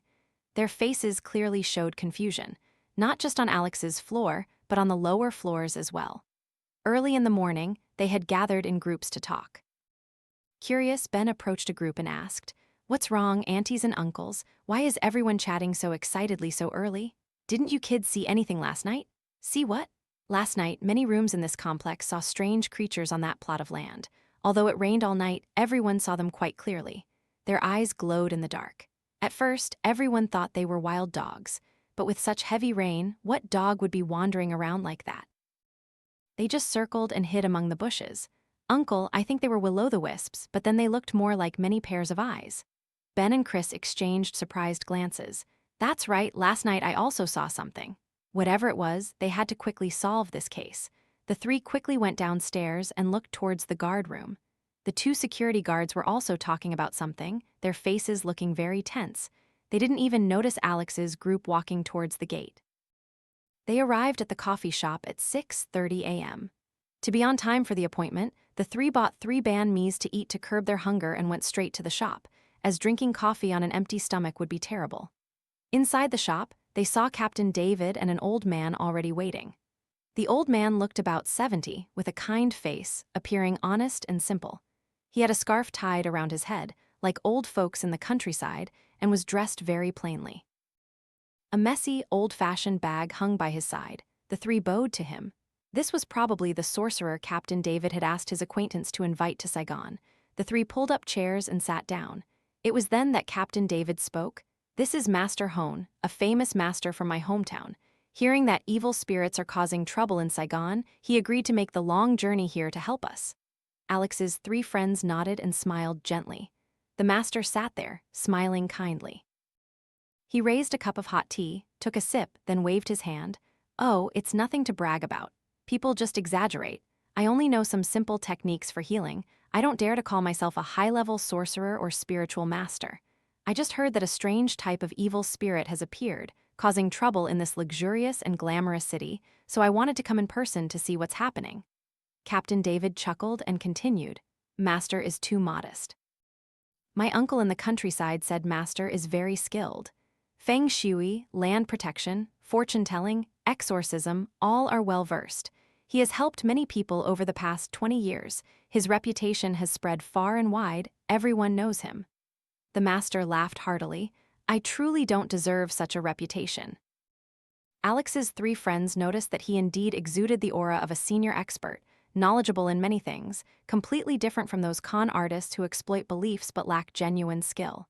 Their faces clearly showed confusion, not just on Alex's floor, but on the lower floors as well. Early in the morning, they had gathered in groups to talk. Curious, Ben approached a group and asked, "What's wrong, aunties and uncles? Why is everyone chatting so excitedly so early? Didn't you kids see anything last night?" "See what?" "Last night, many rooms in this complex saw strange creatures on that plot of land. Although it rained all night, everyone saw them quite clearly. Their eyes glowed in the dark. At first, everyone thought they were wild dogs, but with such heavy rain, what dog would be wandering around like that? They just circled and hid among the bushes. Uncle, I think they were will-o'-the-wisps, but then they looked more like many pairs of eyes." Ben and Chris exchanged surprised glances. "That's right, last night I also saw something." Whatever it was, they had to quickly solve this case. The 3 quickly went downstairs and looked towards the guard room. The 2 security guards were also talking about something, their faces looking very tense. They didn't even notice Alex's group walking towards the gate. They arrived at the coffee shop at 6:30 a.m. To be on time for the appointment, the three bought 3 banh to eat to curb their hunger and went straight to the shop, as drinking coffee on an empty stomach would be terrible. Inside the shop, they saw Captain David and an old man already waiting. The old man looked about 70, with a kind face, appearing honest and simple. He had a scarf tied around his head, like old folks in the countryside, and was dressed very plainly. A messy, old-fashioned bag hung by his side. The three bowed to him. This was probably the sorcerer Captain David had asked his acquaintance to invite to Saigon. The three pulled up chairs and sat down. It was then that Captain David spoke. "This is Master Hoành, a famous master from my hometown. Hearing that evil spirits are causing trouble in Saigon, he agreed to make the long journey here to help us." Alex's 3 friends nodded and smiled gently. The master sat there, smiling kindly. He raised a cup of hot tea, took a sip, then waved his hand. "Oh, it's nothing to brag about. People just exaggerate. I only know some simple techniques for healing. I don't dare to call myself a high-level sorcerer or spiritual master. I just heard that a strange type of evil spirit has appeared, causing trouble in this luxurious and glamorous city, so I wanted to come in person to see what's happening." Captain David chuckled and continued, "Master is too modest. My uncle in the countryside said Master is very skilled. Feng shui, land protection, fortune-telling, exorcism, all are well-versed. He has helped many people over the past 20 years. His reputation has spread far and wide, everyone knows him." The master laughed heartily. "I truly don't deserve such a reputation." Alex's 3 friends noticed that he indeed exuded the aura of a senior expert, knowledgeable in many things, completely different from those con artists who exploit beliefs but lack genuine skill.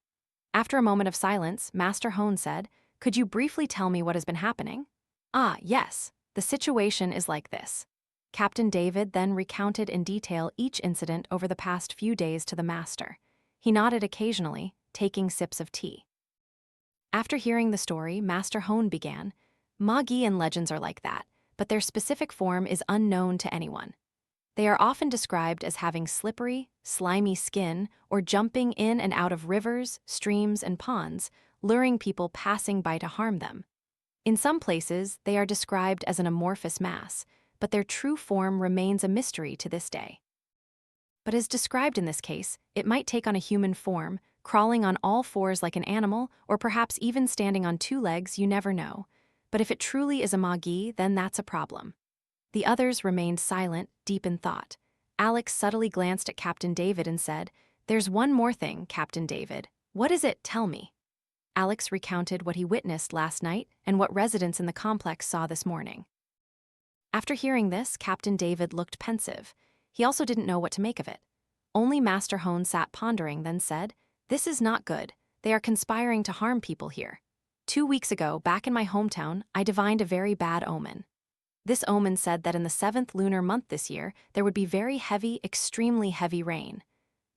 After a moment of silence, Master Hoành said, "Could you briefly tell me what has been happening?" "Ah, yes. The situation is like this." Captain David then recounted in detail each incident over the past few days to the master. He nodded occasionally, taking sips of tea. After hearing the story, Master Hoành began, "Magi and legends are like that, but their specific form is unknown to anyone. They are often described as having slippery, slimy skin or jumping in and out of rivers, streams, and ponds, luring people passing by to harm them. In some places, they are described as an amorphous mass, but their true form remains a mystery to this day. But as described in this case, it might take on a human form, crawling on all fours like an animal, or perhaps even standing on 2 legs, you never know. But if it truly is a magi, then that's a problem." The others remained silent, deep in thought. Alex subtly glanced at Captain David and said, "There's one more thing, Captain David. What is it? Tell me." Alex recounted what he witnessed last night and what residents in the complex saw this morning. After hearing this, Captain David looked pensive. He also didn't know what to make of it. Only Master Hoành sat pondering, then said, "This is not good. They are conspiring to harm people here. 2 weeks ago, back in my hometown, I divined a very bad omen. This omen said that in the 7th lunar month this year, there would be very heavy, extremely heavy rain.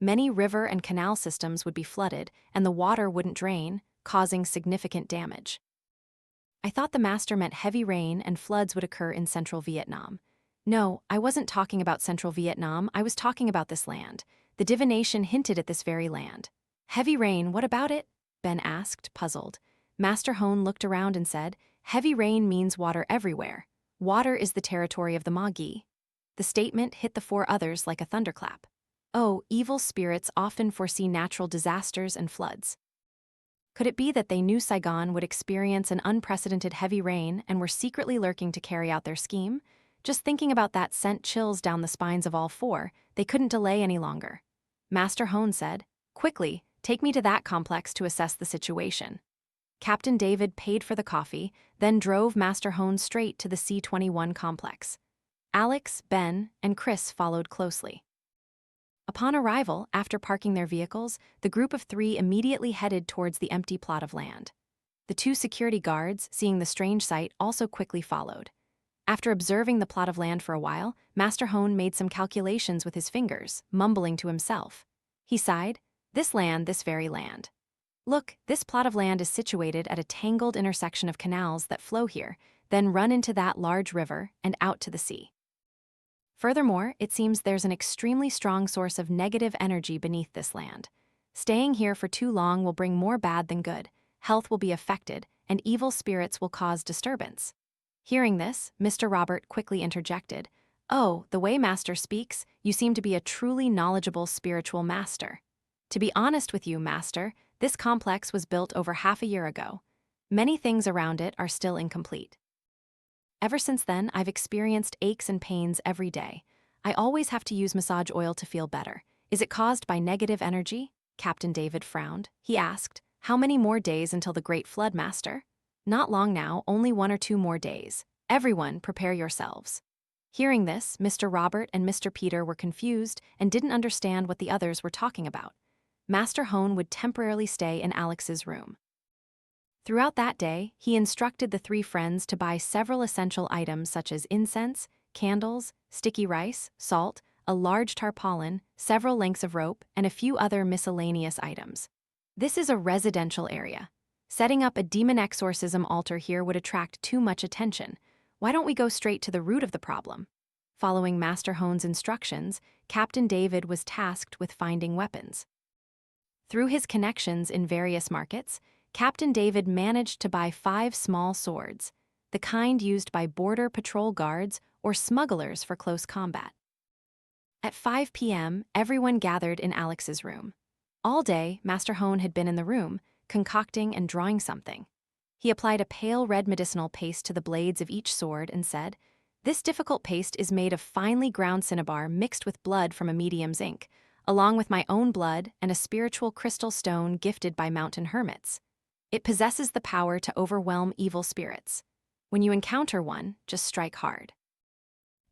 Many river and canal systems would be flooded, and the water wouldn't drain, causing significant damage. I thought the master meant heavy rain and floods would occur in central Vietnam. No, I wasn't talking about central Vietnam, I was talking about this land. The divination hinted at this very land." "Heavy rain, what about it?" Ben asked, puzzled. Master Hoành looked around and said, "Heavy rain means water everywhere. Water is the territory of the magi." The statement hit the 4 others like a thunderclap. Oh, evil spirits often foresee natural disasters and floods. Could it be that they knew Saigon would experience an unprecedented heavy rain and were secretly lurking to carry out their scheme? Just thinking about that sent chills down the spines of all 4. They couldn't delay any longer. Master Hoành said, "Quickly, take me to that complex to assess the situation." Captain David paid for the coffee, then drove Master Hoành straight to the C21 complex. Alex, Ben, and Chris followed closely. Upon arrival, after parking their vehicles, the group of 3 immediately headed towards the empty plot of land. The 2 security guards, seeing the strange sight, also quickly followed. After observing the plot of land for a while, Master Hoành made some calculations with his fingers, mumbling to himself. He sighed, "This very land. Look, this plot of land is situated at a tangled intersection of canals that flow here, then run into that large river and out to the sea. Furthermore, it seems there's an extremely strong source of negative energy beneath this land. Staying here for too long will bring more bad than good, health will be affected, and evil spirits will cause disturbance. Hearing this, Mr. Robert quickly interjected, "Oh, the way Master speaks, you seem to be a truly knowledgeable spiritual master. To be honest with you, Master, this complex was built over half a year ago. Many things around it are still incomplete. Ever since then, I've experienced aches and pains every day. I always have to use massage oil to feel better. Is it caused by negative energy?" Captain David frowned. He asked, "How many more days until the Great Flood, Master?" "Not long now, only 1 or 2 more days. Everyone, prepare yourselves." Hearing this, Mr. Robert and Mr. Peter were confused and didn't understand what the others were talking about. Master Hohn would temporarily stay in Alex's room. Throughout that day, he instructed the 3 friends to buy several essential items such as incense, candles, sticky rice, salt, a large tarpaulin, several lengths of rope, and a few other miscellaneous items. This is a residential area. Setting up a demon exorcism altar here would attract too much attention. Why don't we go straight to the root of the problem? Following Master Hohn's instructions, Captain David was tasked with finding weapons. Through his connections in various markets, Captain David managed to buy 5 small swords, the kind used by border patrol guards or smugglers for close combat. At 5 p.m., everyone gathered in Alex's room. All day, Master Hohn had been in the room, concocting and drawing something. He applied a pale red medicinal paste to the blades of each sword and said, "This difficult paste is made of finely ground cinnabar mixed with blood from a medium's ink, along with my own blood and a spiritual crystal stone gifted by mountain hermits. It possesses the power to overwhelm evil spirits. When you encounter one, just strike hard."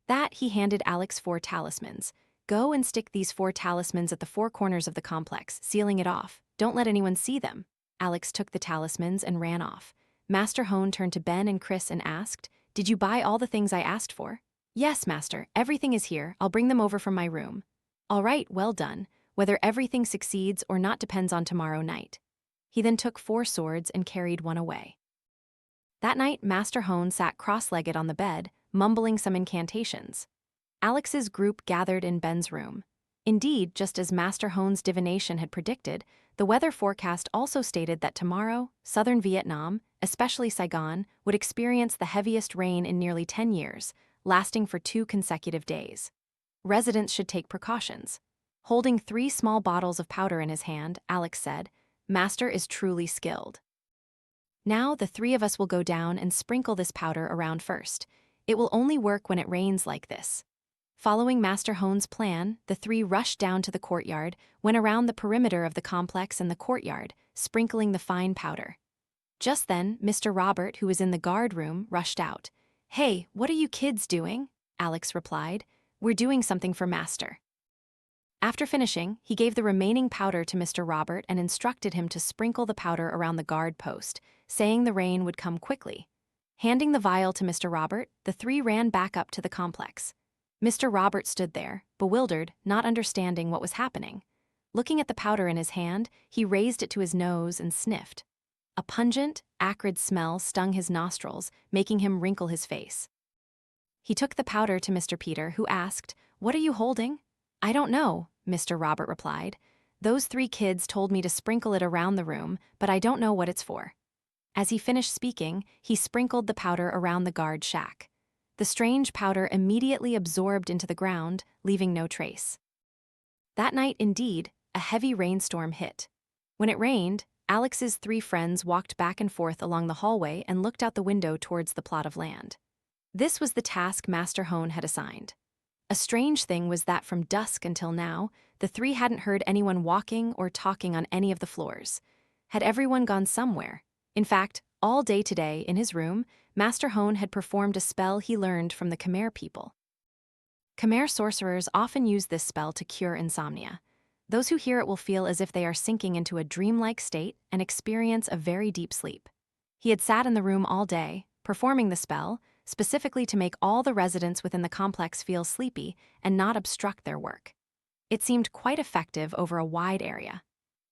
That he handed Alex 4 talismans. "Go and stick these 4 talismans at the 4 corners of the complex, sealing it off. Don't let anyone see them." Alex took the talismans and ran off. Master Hohn turned to Ben and Chris and asked, "Did you buy all the things I asked for?" "Yes, Master, everything is here. I'll bring them over from my room." "All right, well done. Whether everything succeeds or not depends on tomorrow night." He then took 4 swords and carried one away. That night, Master Hohn sat cross-legged on the bed, mumbling some incantations. Alex's group gathered in Ben's room. Indeed, just as Master Hohn's divination had predicted, the weather forecast also stated that tomorrow, southern Vietnam, especially Saigon, would experience the heaviest rain in nearly 10 years, lasting for 2 consecutive days. Residents should take precautions. Holding 3 small bottles of powder in his hand, Alex said, "Master is truly skilled. Now the 3 of us will go down and sprinkle this powder around first. It will only work when it rains like this." Following Master Hohn's plan, the 3 rushed down to the courtyard, went around the perimeter of the complex and the courtyard, sprinkling the fine powder. Just then, Mr. Robert, who was in the guard room, rushed out. "Hey, what are you kids doing?" Alex replied. "We're doing something for Master." After finishing, he gave the remaining powder to Mr. Robert and instructed him to sprinkle the powder around the guard post, saying the rain would come quickly. Handing the vial to Mr. Robert, the 3 ran back up to the complex. Mr. Robert stood there, bewildered, not understanding what was happening. Looking at the powder in his hand, he raised it to his nose and sniffed. A pungent, acrid smell stung his nostrils, making him wrinkle his face. He took the powder to Mr. Peter, who asked, "What are you holding?" "I don't know," Mr. Robert replied. "Those 3 kids told me to sprinkle it around the room, but I don't know what it's for." As he finished speaking, he sprinkled the powder around the guard shack. The strange powder immediately absorbed into the ground, leaving no trace. That night, indeed, a heavy rainstorm hit. When it rained, Alex's 3 friends walked back and forth along the hallway and looked out the window towards the plot of land. This was the task Master Hohn had assigned. A strange thing was that from dusk until now, the 3 hadn't heard anyone walking or talking on any of the floors. Had everyone gone somewhere? In fact, all day today, in his room, Master Hohn had performed a spell he learned from the Khmer people. Khmer sorcerers often use this spell to cure insomnia. Those who hear it will feel as if they are sinking into a dreamlike state and experience a very deep sleep. He had sat in the room all day, performing the spell, specifically to make all the residents within the complex feel sleepy and not obstruct their work. It seemed quite effective over a wide area.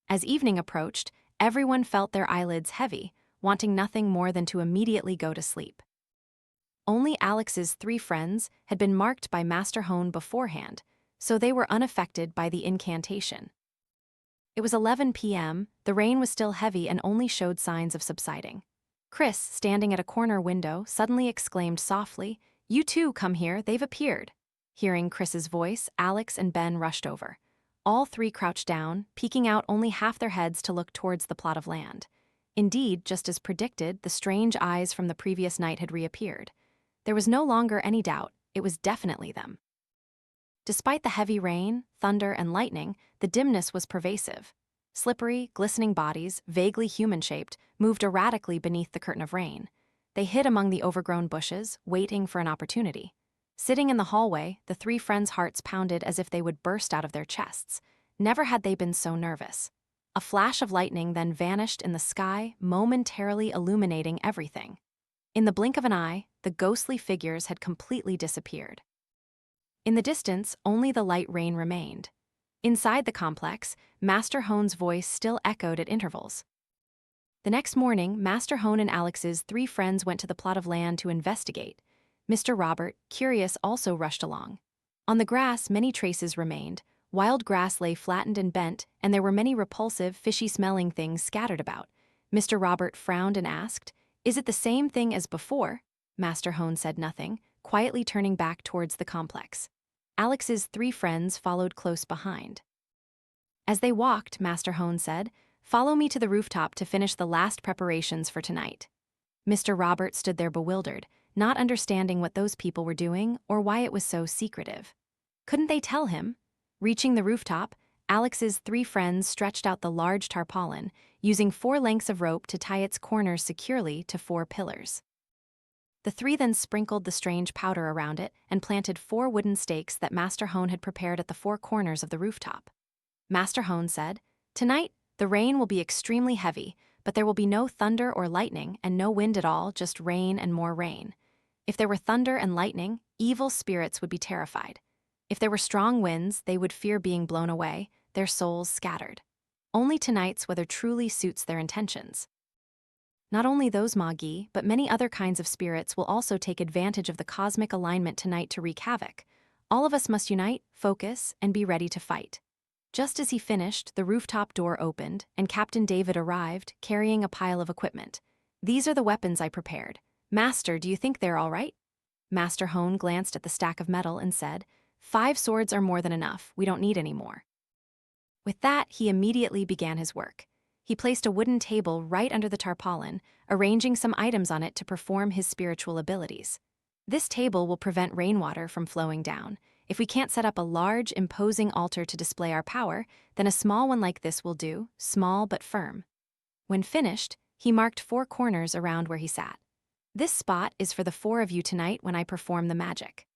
As evening approached, everyone felt their eyelids heavy, wanting nothing more than to immediately go to sleep. Only Alex's 3 friends had been marked by Master Hohn beforehand, so they were unaffected by the incantation. It was 11 p.m., the rain was still heavy and only showed signs of subsiding. Chris, standing at a corner window, suddenly exclaimed softly, "You too, come here, they've appeared." Hearing Chris's voice, Alex and Ben rushed over. All three crouched down, peeking out only half their heads to look towards the plot of land. Indeed, just as predicted, the strange eyes from the previous night had reappeared. There was no longer any doubt, it was definitely them. Despite the heavy rain, thunder, and lightning, the dimness was pervasive. Slippery, glistening bodies, vaguely human-shaped, moved erratically beneath the curtain of rain. They hid among the overgrown bushes, waiting for an opportunity. Sitting in the hallway, the three friends' hearts pounded as if they would burst out of their chests. Never had they been so nervous. A flash of lightning then vanished in the sky, momentarily illuminating everything. In the blink of an eye, the ghostly figures had completely disappeared. In the distance, only the light rain remained. Inside the complex, Master Hohn's voice still echoed at intervals. The next morning, Master Hohn and Alex's three friends went to the plot of land to investigate. Mr. Robert, curious, also rushed along. On the grass, many traces remained. Wild grass lay flattened and bent, and there were many repulsive, fishy-smelling things scattered about. Mr. Robert frowned and asked, "Is it the same thing as before?" Master Hohn said nothing, quietly turning back towards the complex. Alex's three friends followed close behind. As they walked, Master Hohn said, "Follow me to the rooftop to finish the last preparations for tonight." Mr. Robert stood there bewildered, not understanding what those people were doing or why it was so secretive. Couldn't they tell him? Reaching the rooftop, Alex's three friends stretched out the large tarpaulin, using 4 lengths of rope to tie its corners securely to 4 pillars. The three then sprinkled the strange powder around it and planted 4 wooden stakes that Master Hohn had prepared at the 4 corners of the rooftop. Master Hohn said, "Tonight, the rain will be extremely heavy, but there will be no thunder or lightning and no wind at all, just rain and more rain. If there were thunder and lightning, evil spirits would be terrified. If there were strong winds, they would fear being blown away, their souls scattered. Only tonight's weather truly suits their intentions. Not only those Magi, but many other kinds of spirits will also take advantage of the cosmic alignment tonight to wreak havoc. All of us must unite, focus, and be ready to fight." Just as he finished, the rooftop door opened, and Captain David arrived, carrying a pile of equipment. "These are the weapons I prepared. Master, do you think they're all right?" Master Hohn glanced at the stack of metal and said, "5 swords are more than enough, we don't need any more." With that, he immediately began his work. He placed a wooden table right under the tarpaulin, arranging some items on it to perform his spiritual abilities. This table will prevent rainwater from flowing down. If we can't set up a large, imposing altar to display our power, then a small one like this will do, small but firm. When finished, he marked 4 corners around where he sat. "This spot is for the 4 of you tonight when I perform the magic.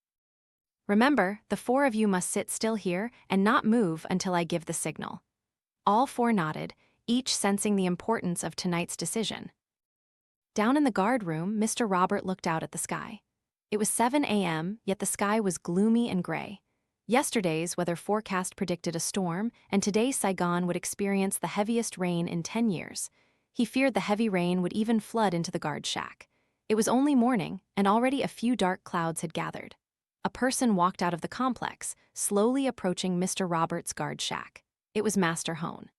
Remember, the 4 of you must sit still here and not move until I give the signal." All 4 nodded, each sensing the importance of tonight's decision. Down in the guard room, Mr. Robert looked out at the sky. It was 7 a.m., yet the sky was gloomy and gray. Yesterday's weather forecast predicted a storm, and today Saigon would experience the heaviest rain in 10 years. He feared the heavy rain would even flood into the guard shack. It was only morning, and already a few dark clouds had gathered. A person walked out of the complex, slowly approaching Mr. Robert's guard shack. It was Master Hohn.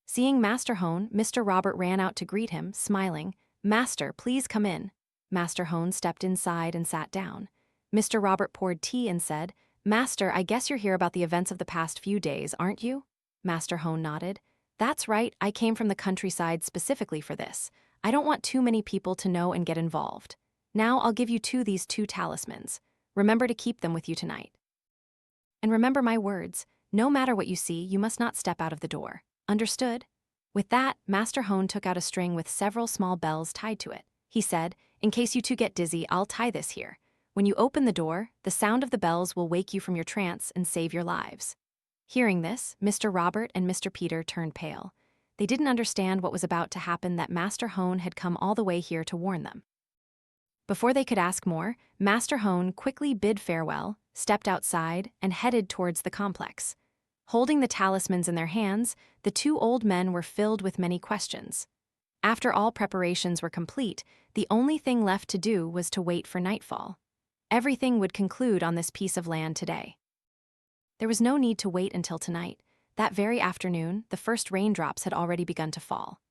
Seeing Master Hohn, Mr. Robert ran out to greet him, smiling. "Master, please come in." Master Hohn stepped inside and sat down. Mr. Robert poured tea and said, "Master, I guess you're here about the events of the past few days, aren't you?" Master Hohn nodded. "That's right, I came from the countryside specifically for this. I don't want too many people to know and get involved. Now I'll give you these 2 talismans. Remember to keep them with you tonight. And remember my words, no matter what you see, you must not step out of the door. Understood?" With that, Master Hohn took out a string with several small bells tied to it. He said, "In case you 2 get dizzy, I'll tie this here. When you open the door, the sound of the bells will wake you from your trance and save your lives." Hearing this, Mr. Robert and Mr. Peter turned pale. They didn't understand what was about to happen, that Master Hohn had come all the way here to warn them. Before they could ask more, Master Hohn quickly bid farewell, stepped outside, and headed towards the complex. Holding the talismans in their hands, the 2 old men were filled with many questions. After all preparations were complete, the only thing left to do was to wait for nightfall. Everything would conclude on this piece of land today. There was no need to wait until tonight. That very afternoon, the first raindrops had already begun to fall.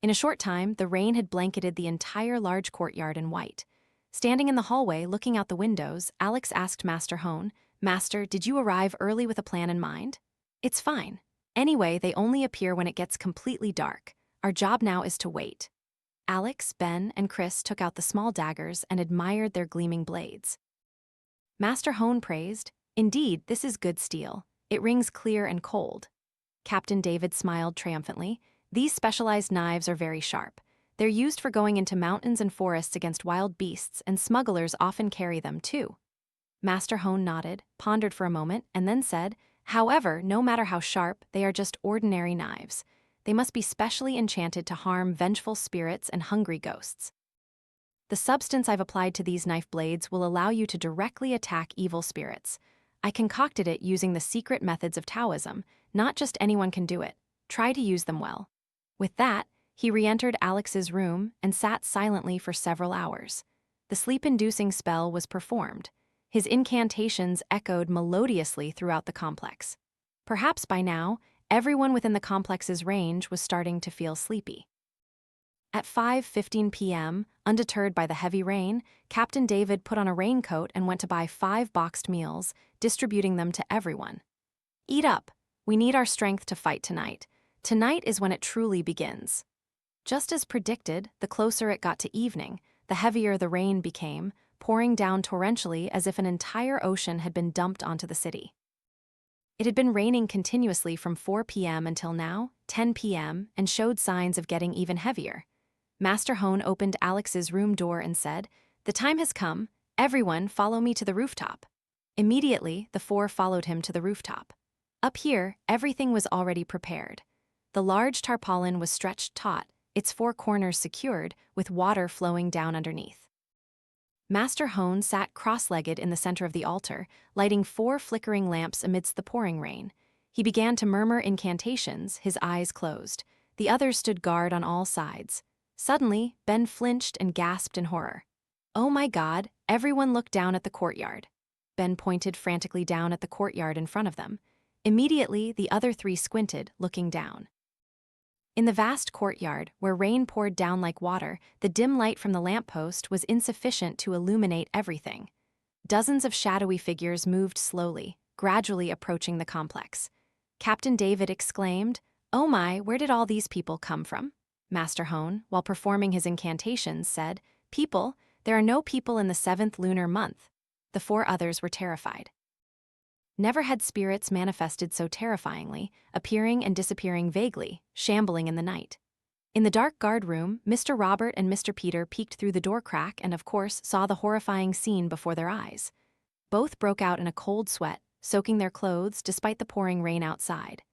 In a short time, the rain had blanketed the entire large courtyard in white. Standing in the hallway, looking out the windows, Alex asked Master Hone, "Master, did you arrive early with a plan in mind?" "It's fine. Anyway, they only appear when it gets completely dark. Our job now is to wait." Alex, Ben, and Chris took out the small daggers and admired their gleaming blades. Master Hone praised, "Indeed, this is good steel. It rings clear and cold." Captain David smiled triumphantly. "These specialized knives are very sharp. They're used for going into mountains and forests against wild beasts, and smugglers often carry them too." Master Hone nodded, pondered for a moment, and then said, "However, no matter how sharp, they are just ordinary knives. They must be specially enchanted to harm vengeful spirits and hungry ghosts. The substance I've applied to these knife blades will allow you to directly attack evil spirits. I concocted it using the secret methods of Taoism. Not just anyone can do it. Try to use them well." With that, he re-entered Alex's room and sat silently for several hours. The sleep-inducing spell was performed. His incantations echoed melodiously throughout the complex. Perhaps by now, everyone within the complex's range was starting to feel sleepy. At 5:15 p.m., undeterred by the heavy rain, Captain David put on a raincoat and went to buy 5 boxed meals, distributing them to everyone. "Eat up. We need our strength to fight tonight. Tonight is when it truly begins." Just as predicted, the closer it got to evening, the heavier the rain became, pouring down torrentially as if an entire ocean had been dumped onto the city. It had been raining continuously from 4 p.m. until now, 10 p.m., and showed signs of getting even heavier. Master Hone opened Alex's room door and said, "The time has come. Everyone, follow me to the rooftop." Immediately, the 4 followed him to the rooftop. Up here, everything was already prepared. The large tarpaulin was stretched taut, its 4 corners secured, with water flowing down underneath. Master Hone sat cross-legged in the center of the altar, lighting 4 flickering lamps amidst the pouring rain. He began to murmur incantations, his eyes closed. The others stood guard on all sides. Suddenly, Ben flinched and gasped in horror. "Oh my God!" Everyone looked down at the courtyard. Ben pointed frantically down at the courtyard in front of them. Immediately, the other 3 squinted, looking down. In the vast courtyard, where rain poured down like water, the dim light from the lamppost was insufficient to illuminate everything. Dozens of shadowy figures moved slowly, gradually approaching the complex. Captain David exclaimed, "Oh my, where did all these people come from?" Master Hone, while performing his incantations, said, "People? There are no people in the 7th lunar month." The 4 others were terrified. Never had spirits manifested so terrifyingly, appearing and disappearing vaguely, shambling in the night. In the dark guard room, Mr. Robert and Mr. Peter peeked through the door crack and, of course, saw the horrifying scene before their eyes. Both broke out in a cold sweat, soaking their clothes despite the pouring rain outside.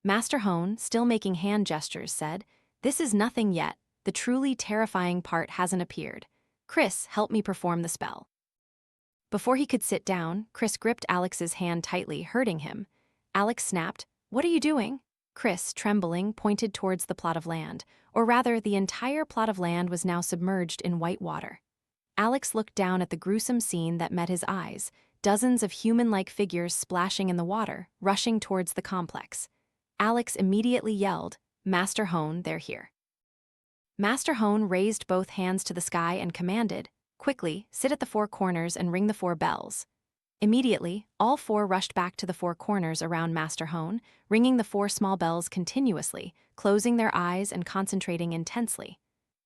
Master Hone, still making hand gestures, said, "This is nothing yet. The truly terrifying part hasn't appeared. Chris, help me perform the spell." Before he could sit down, Chris gripped Alex's hand tightly, hurting him. Alex snapped, "What are you doing?" Chris, trembling, pointed towards the plot of land, or rather, the entire plot of land was now submerged in white water. Alex looked down at the gruesome scene that met his eyes, dozens of human-like figures splashing in the water, rushing towards the complex. Alex immediately yelled, "Master Hone, they're here." Master Hone raised both hands to the sky and commanded, "Quickly, sit at the 4 corners and ring the 4 bells." Immediately, all 4 rushed back to the 4 corners around Master Hone, ringing the 4 small bells continuously, closing their eyes and concentrating intensely.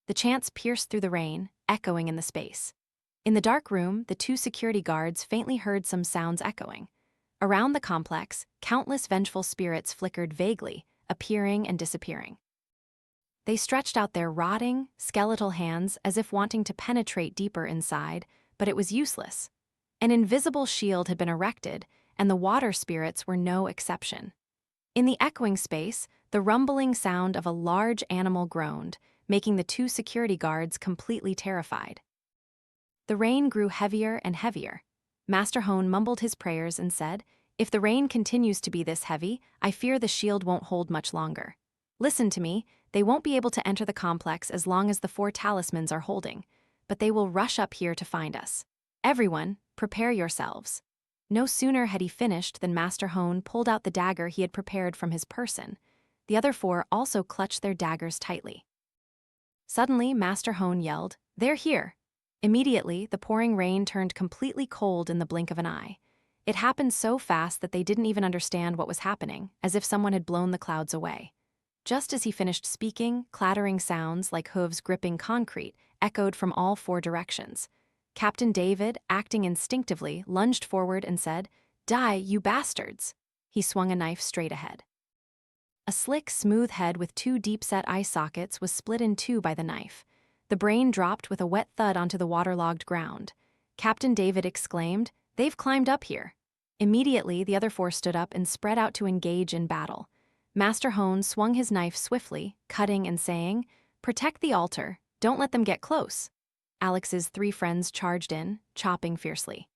The chants pierced through the rain, echoing in the space. In the dark room, the 2 security guards faintly heard some sounds echoing. Around the complex, countless vengeful spirits flickered vaguely, appearing and disappearing. They stretched out their rotting, skeletal hands as if wanting to penetrate deeper inside, but it was useless. An invisible shield had been erected, and the water spirits were no exception. In the echoing space, the rumbling sound of a large animal groaned, making the 2 security guards completely terrified. The rain grew heavier and heavier. Master Hone mumbled his prayers and said, "If the rain continues to be this heavy, I fear the shield won't hold much longer. Listen to me, they won't be able to enter the complex as long as the 4 talismans are holding, but they will rush up here to find us. Everyone, prepare yourselves." No sooner had he finished than Master Hone pulled out the dagger he had prepared from his person. The other 4 also clutched their daggers tightly. Suddenly, Master Hone yelled, "They're here!" Immediately, the pouring rain turned completely cold in the blink of an eye. It happened so fast that they didn't even understand what was happening, as if someone had blown the clouds away. Just as he finished speaking, clattering sounds like hooves gripping concrete echoed from all four directions. Captain David, acting instinctively, lunged forward and said, "Die, you bastards!" He swung a knife straight ahead. A slick, smooth head with two deep-set eye sockets was split in two by the knife. The brain dropped with a wet thud onto the waterlogged ground. Captain David exclaimed, "They've climbed up here." Immediately, the other four stood up and spread out to engage in battle. Master Hone swung his knife swiftly, cutting and saying, "Protect the altar, don't let them get close." Alex's three friends charged in, chopping fiercely.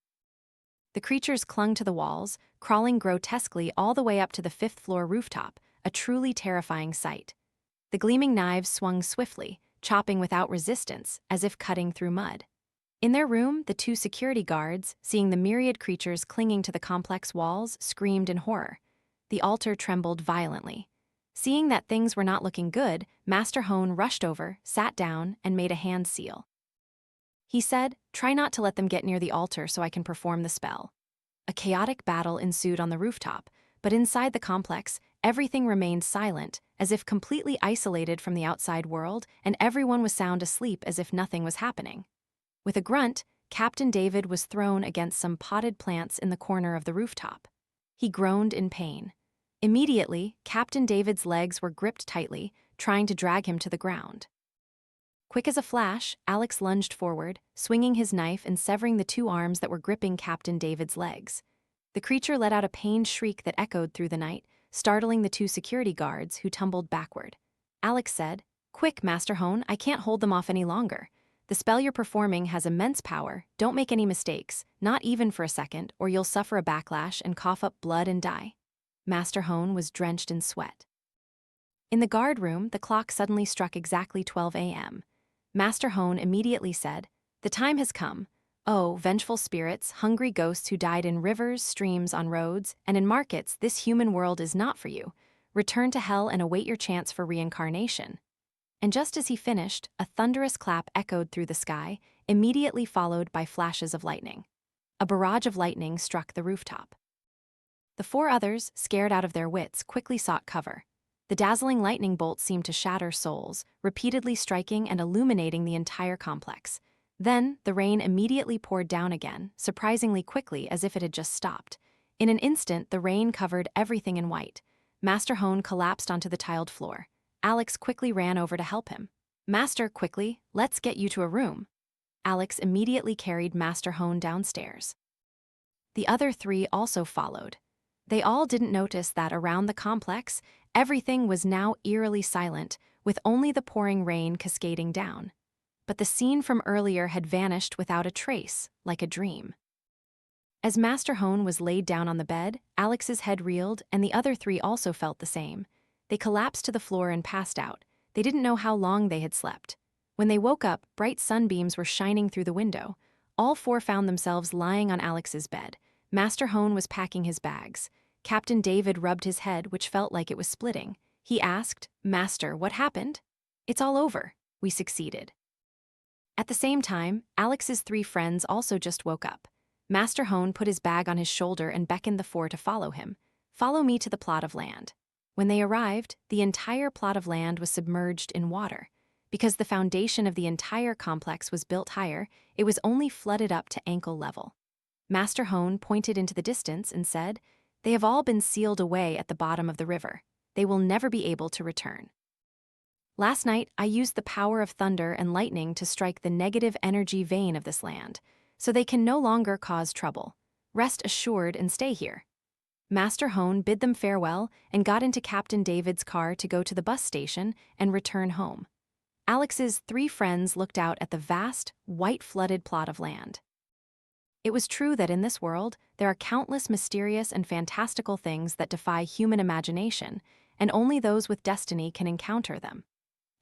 The creatures clung to the walls, crawling grotesquely all the way up to the fifth-floor rooftop, a truly terrifying sight. The gleaming knives swung swiftly, chopping without resistance, as if cutting through mud. In their room, the two security guards, seeing the myriad creatures clinging to the complex walls, screamed in horror. The altar trembled violently. Seeing that things were not looking good, Master Hone rushed over, sat down, and made a hand seal. He said, "Try not to let them get near the altar so I can perform the spell." A chaotic battle ensued on the rooftop, but inside the complex, everything remained silent, as if completely isolated from the outside world, and everyone was sound asleep as if nothing was happening. With a grunt, Captain David was thrown against some potted plants in the corner of the rooftop. He groaned in pain. Immediately, Captain David's legs were gripped tightly, trying to drag him to the ground. Quick as a flash, Alex lunged forward, swinging his knife and severing the two arms that were gripping Captain David's legs. The creature let out a pained shriek that echoed through the night, startling the two security guards, who tumbled backward. Alex said, "Quick, Master Hone, I can't hold them off any longer. The spell you're performing has immense power, don't make any mistakes, not even for a second, or you'll suffer a backlash and cough up blood and die." Master Hone was drenched in sweat. In the guard room, the clock suddenly struck exactly 12 a.m. Master Hone immediately said, "The time has come. Oh, vengeful spirits, hungry ghosts who died in rivers, streams, on roads, and in markets, this human world is not for you. Return to hell and await your chance for reincarnation." And just as he finished, a thunderous clap echoed through the sky, immediately followed by flashes of lightning. A barrage of lightning struck the rooftop. The four others, scared out of their wits, quickly sought cover. The dazzling lightning bolt seemed to shatter souls, repeatedly striking and illuminating the entire complex. Then, the rain immediately poured down again, surprisingly quickly, as if it had just stopped. In an instant, the rain covered everything in white. Master Hone collapsed onto the tiled floor. Alex quickly ran over to help him. "Master, quickly, let's get you to a room." Alex immediately carried Master Hone downstairs. The other three also followed. They all didn't notice that around the complex, everything was now eerily silent, with only the pouring rain cascading down. But the scene from earlier had vanished without a trace, like a dream. As Master Hone was laid down on the bed, Alex's head reeled, and the other three also felt the same. They collapsed to the floor and passed out. They didn't know how long they had slept. When they woke up, bright sunbeams were shining through the window. All four found themselves lying on Alex's bed. Master Hone was packing his bags. Captain David rubbed his head, which felt like it was splitting. He asked, "Master, what happened?" "It's all over. We succeeded." At the same time, Alex's three friends also just woke up. Master Hone put his bag on his shoulder and beckoned the four to follow him. "Follow me to the plot of land." When they arrived, the entire plot of land was submerged in water. Because the foundation of the entire complex was built higher, it was only flooded up to ankle level. Master Hone pointed into the distance and said, "They have all been sealed away at the bottom of the river. They will never be able to return. Last night, I used the power of thunder and lightning to strike the negative energy vein of this land, so they can no longer cause trouble. Rest assured and stay here." Master Hone bid them farewell and got into Captain David's car to go to the bus station and return home. Alex's three friends looked out at the vast, white-flooded plot of land. It was true that in this world, there are countless mysterious and fantastical things that defy human imagination, and only those with destiny can encounter them.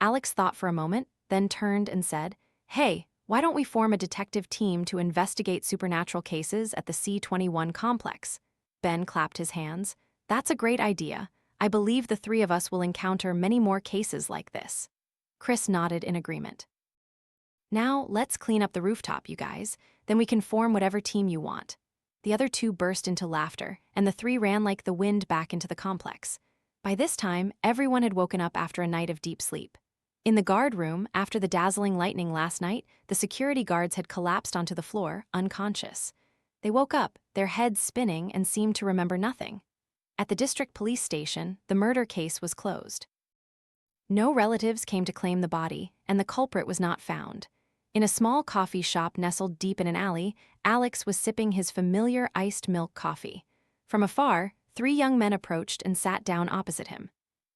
Alex thought for a moment, then turned and said, "Hey, why don't we form a detective team to investigate supernatural cases at the C21 complex?" Ben clapped his hands. "That's a great idea. I believe the three of us will encounter many more cases like this." Chris nodded in agreement. Now, let's clean up the rooftop, you guys. Then we can form whatever team you want. The other two burst into laughter, and the three ran like the wind back into the complex. By this time, everyone had woken up after a night of deep sleep. In the guard room, after the dazzling lightning last night, the security guards had collapsed onto the floor, unconscious. They woke up, their heads spinning, and seemed to remember nothing. At the district police station, the murder case was closed. No relatives came to claim the body, and the culprit was not found. In a small coffee shop nestled deep in an alley, Alex was sipping his familiar iced milk coffee. From afar, three young men approached and sat down opposite him.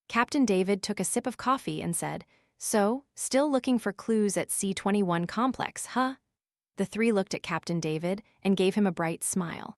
Captain David took a sip of coffee and said, "So, still looking for clues at C21 complex, huh?" The three looked at Captain David and gave him a bright smile.